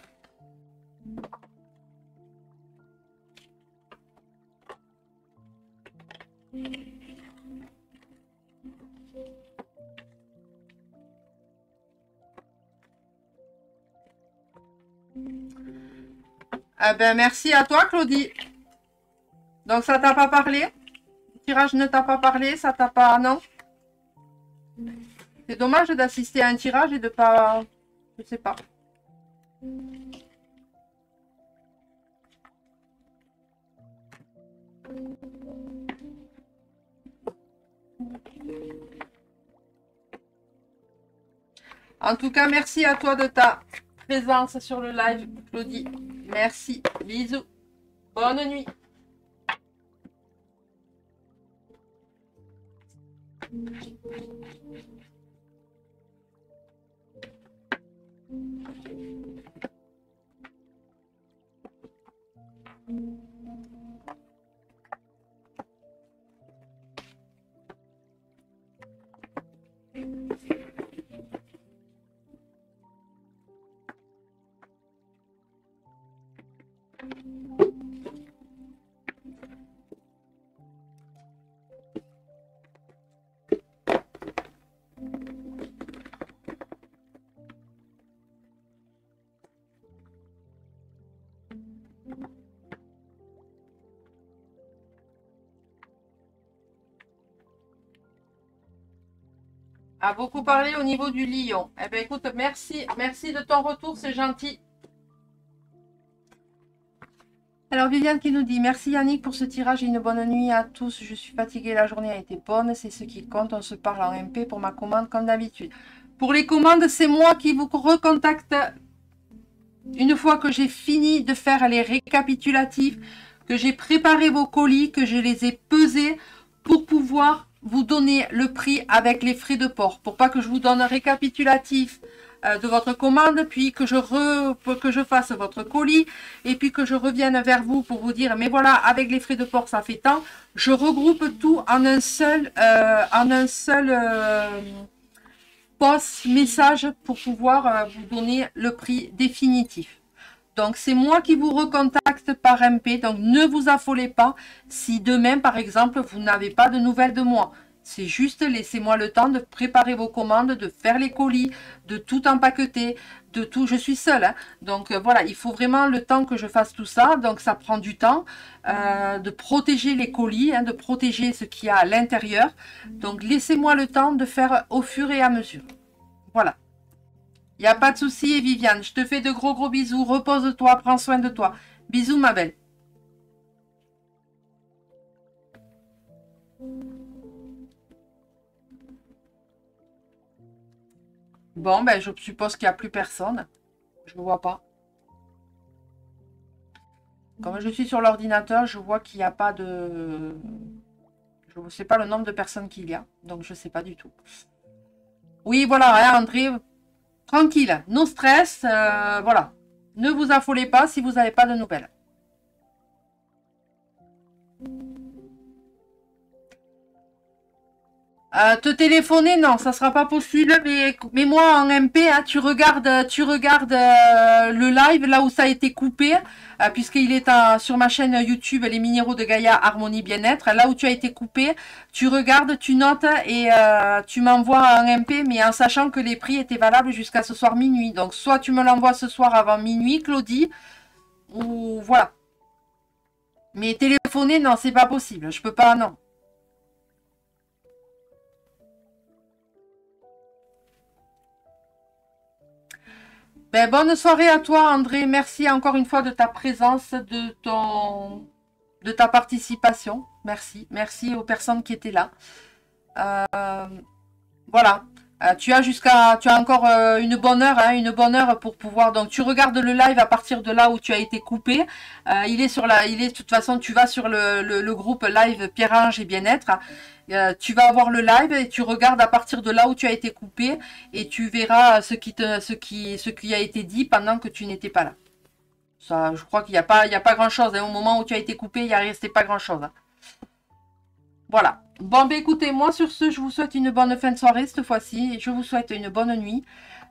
Ah ben, merci à toi, Claudie. Donc, ça t'a pas parlé? Le tirage ne t'a pas parlé? Ça t'a pas... Non? C'est dommage d'assister à un tirage et de pas... Je sais pas. En tout cas, merci à toi de ta présence sur le live, Claudie. Merci. Bisous. Bonne nuit. A beaucoup parlé au niveau du lion. Eh bien, écoute, merci. Merci de ton retour, c'est gentil. Alors, Viviane qui nous dit, merci Yannick pour ce tirage et une bonne nuit à tous. Je suis fatiguée, la journée a été bonne, c'est ce qui compte. On se parle en MP pour ma commande comme d'habitude. Pour les commandes, c'est moi qui vous recontacte une fois que j'ai fini de faire les récapitulatifs, que j'ai préparé vos colis, que je les ai pesés pour pouvoir vous donner le prix avec les frais de port. Pour pas que je vous donne un récapitulatif de votre commande, puis que je fasse votre colis, et puis que je revienne vers vous pour vous dire, mais voilà, avec les frais de port, ça fait tant. Je regroupe tout en un seul post message pour pouvoir vous donner le prix définitif. Donc, c'est moi qui vous recontacte par MP. Donc, ne vous affolez pas si demain, par exemple, vous n'avez pas de nouvelles de moi. C'est juste, laissez-moi le temps de préparer vos commandes, de faire les colis, de tout empaqueter, de tout. Je suis seule, hein. Donc, voilà, il faut vraiment le temps que je fasse tout ça. Donc, ça prend du temps de protéger les colis, hein, de protéger ce qu'il y a à l'intérieur. Donc, laissez-moi le temps de faire au fur et à mesure. Voilà. Il n'y a pas de souci, Viviane. Je te fais de gros bisous. Repose-toi, prends soin de toi. Bisous, ma belle. Bon, ben, je suppose qu'il n'y a plus personne. Je ne vois pas. Comme je suis sur l'ordinateur, je vois qu'il n'y a pas de... Je ne sais pas le nombre de personnes qu'il y a. Donc, je ne sais pas du tout. Oui, voilà, hein, André. Tranquille. No stress. Voilà. Ne vous affolez pas si vous n'avez pas de nouvelles. Te téléphoner, non, ça sera pas possible, mais moi en MP, hein, tu regardes le live là où ça a été coupé, puisqu'il est sur ma chaîne YouTube Les Minéraux de Gaïa Harmonie Bien-être, là où tu as été coupé, tu regardes, tu notes et tu m'envoies en MP, mais en sachant que les prix étaient valables jusqu'à ce soir minuit. Donc soit tu me l'envoies ce soir avant minuit, Claudie, ou voilà. Mais téléphoner, non, c'est pas possible, je peux pas, non. Ben, bonne soirée à toi, André. Merci encore une fois de ta présence, de ta participation. Merci. Merci aux personnes qui étaient là. Voilà. Tu as encore une bonne heure, hein, pour pouvoir. Donc, tu regardes le live à partir de là où tu as été coupé. De toute façon, tu vas sur le groupe live Pierre-Ange et Bien-être. Tu vas avoir le live et tu regardes à partir de là où tu as été coupé et tu verras ce qui a été dit pendant que tu n'étais pas là. Ça, je crois qu'il n'y a pas grand chose. Hein. Au moment où tu as été coupé, il n'y a resté pas grand chose. Hein. Voilà. Bon, ben écoutez, moi sur ce, je vous souhaite une bonne fin de soirée cette fois-ci. Je vous souhaite une bonne nuit.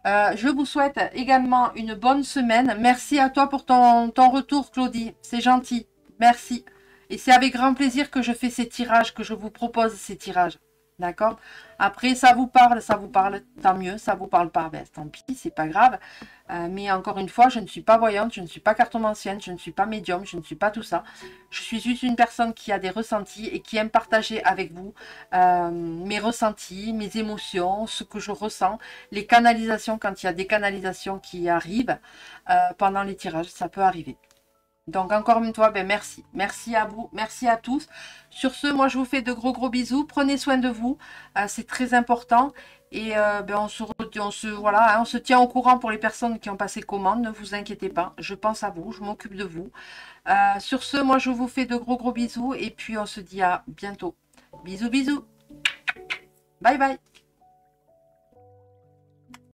Je vous souhaite également une bonne semaine. Merci à toi pour ton retour, Claudie. C'est gentil. Merci. Et c'est avec grand plaisir que je fais ces tirages, que je vous propose ces tirages. D'accord? Après, ça vous parle, tant mieux. Ça vous parle pas, ben tant pis, c'est pas grave. Mais encore une fois, je ne suis pas voyante, je ne suis pas cartomancienne, je ne suis pas médium, je ne suis pas tout ça. Je suis juste une personne qui a des ressentis et qui aime partager avec vous mes ressentis, mes émotions, ce que je ressens, les canalisations quand il y a des canalisations qui arrivent pendant les tirages, ça peut arriver. Donc encore une fois, ben merci. Merci à vous, merci à tous. Sur ce, moi je vous fais de gros bisous. Prenez soin de vous, c'est très important. Et ben, on se tient au courant pour les personnes qui ont passé commande. Ne vous inquiétez pas, je pense à vous, je m'occupe de vous. Sur ce, moi je vous fais de gros bisous et puis on se dit à bientôt. Bisous. Bye bye.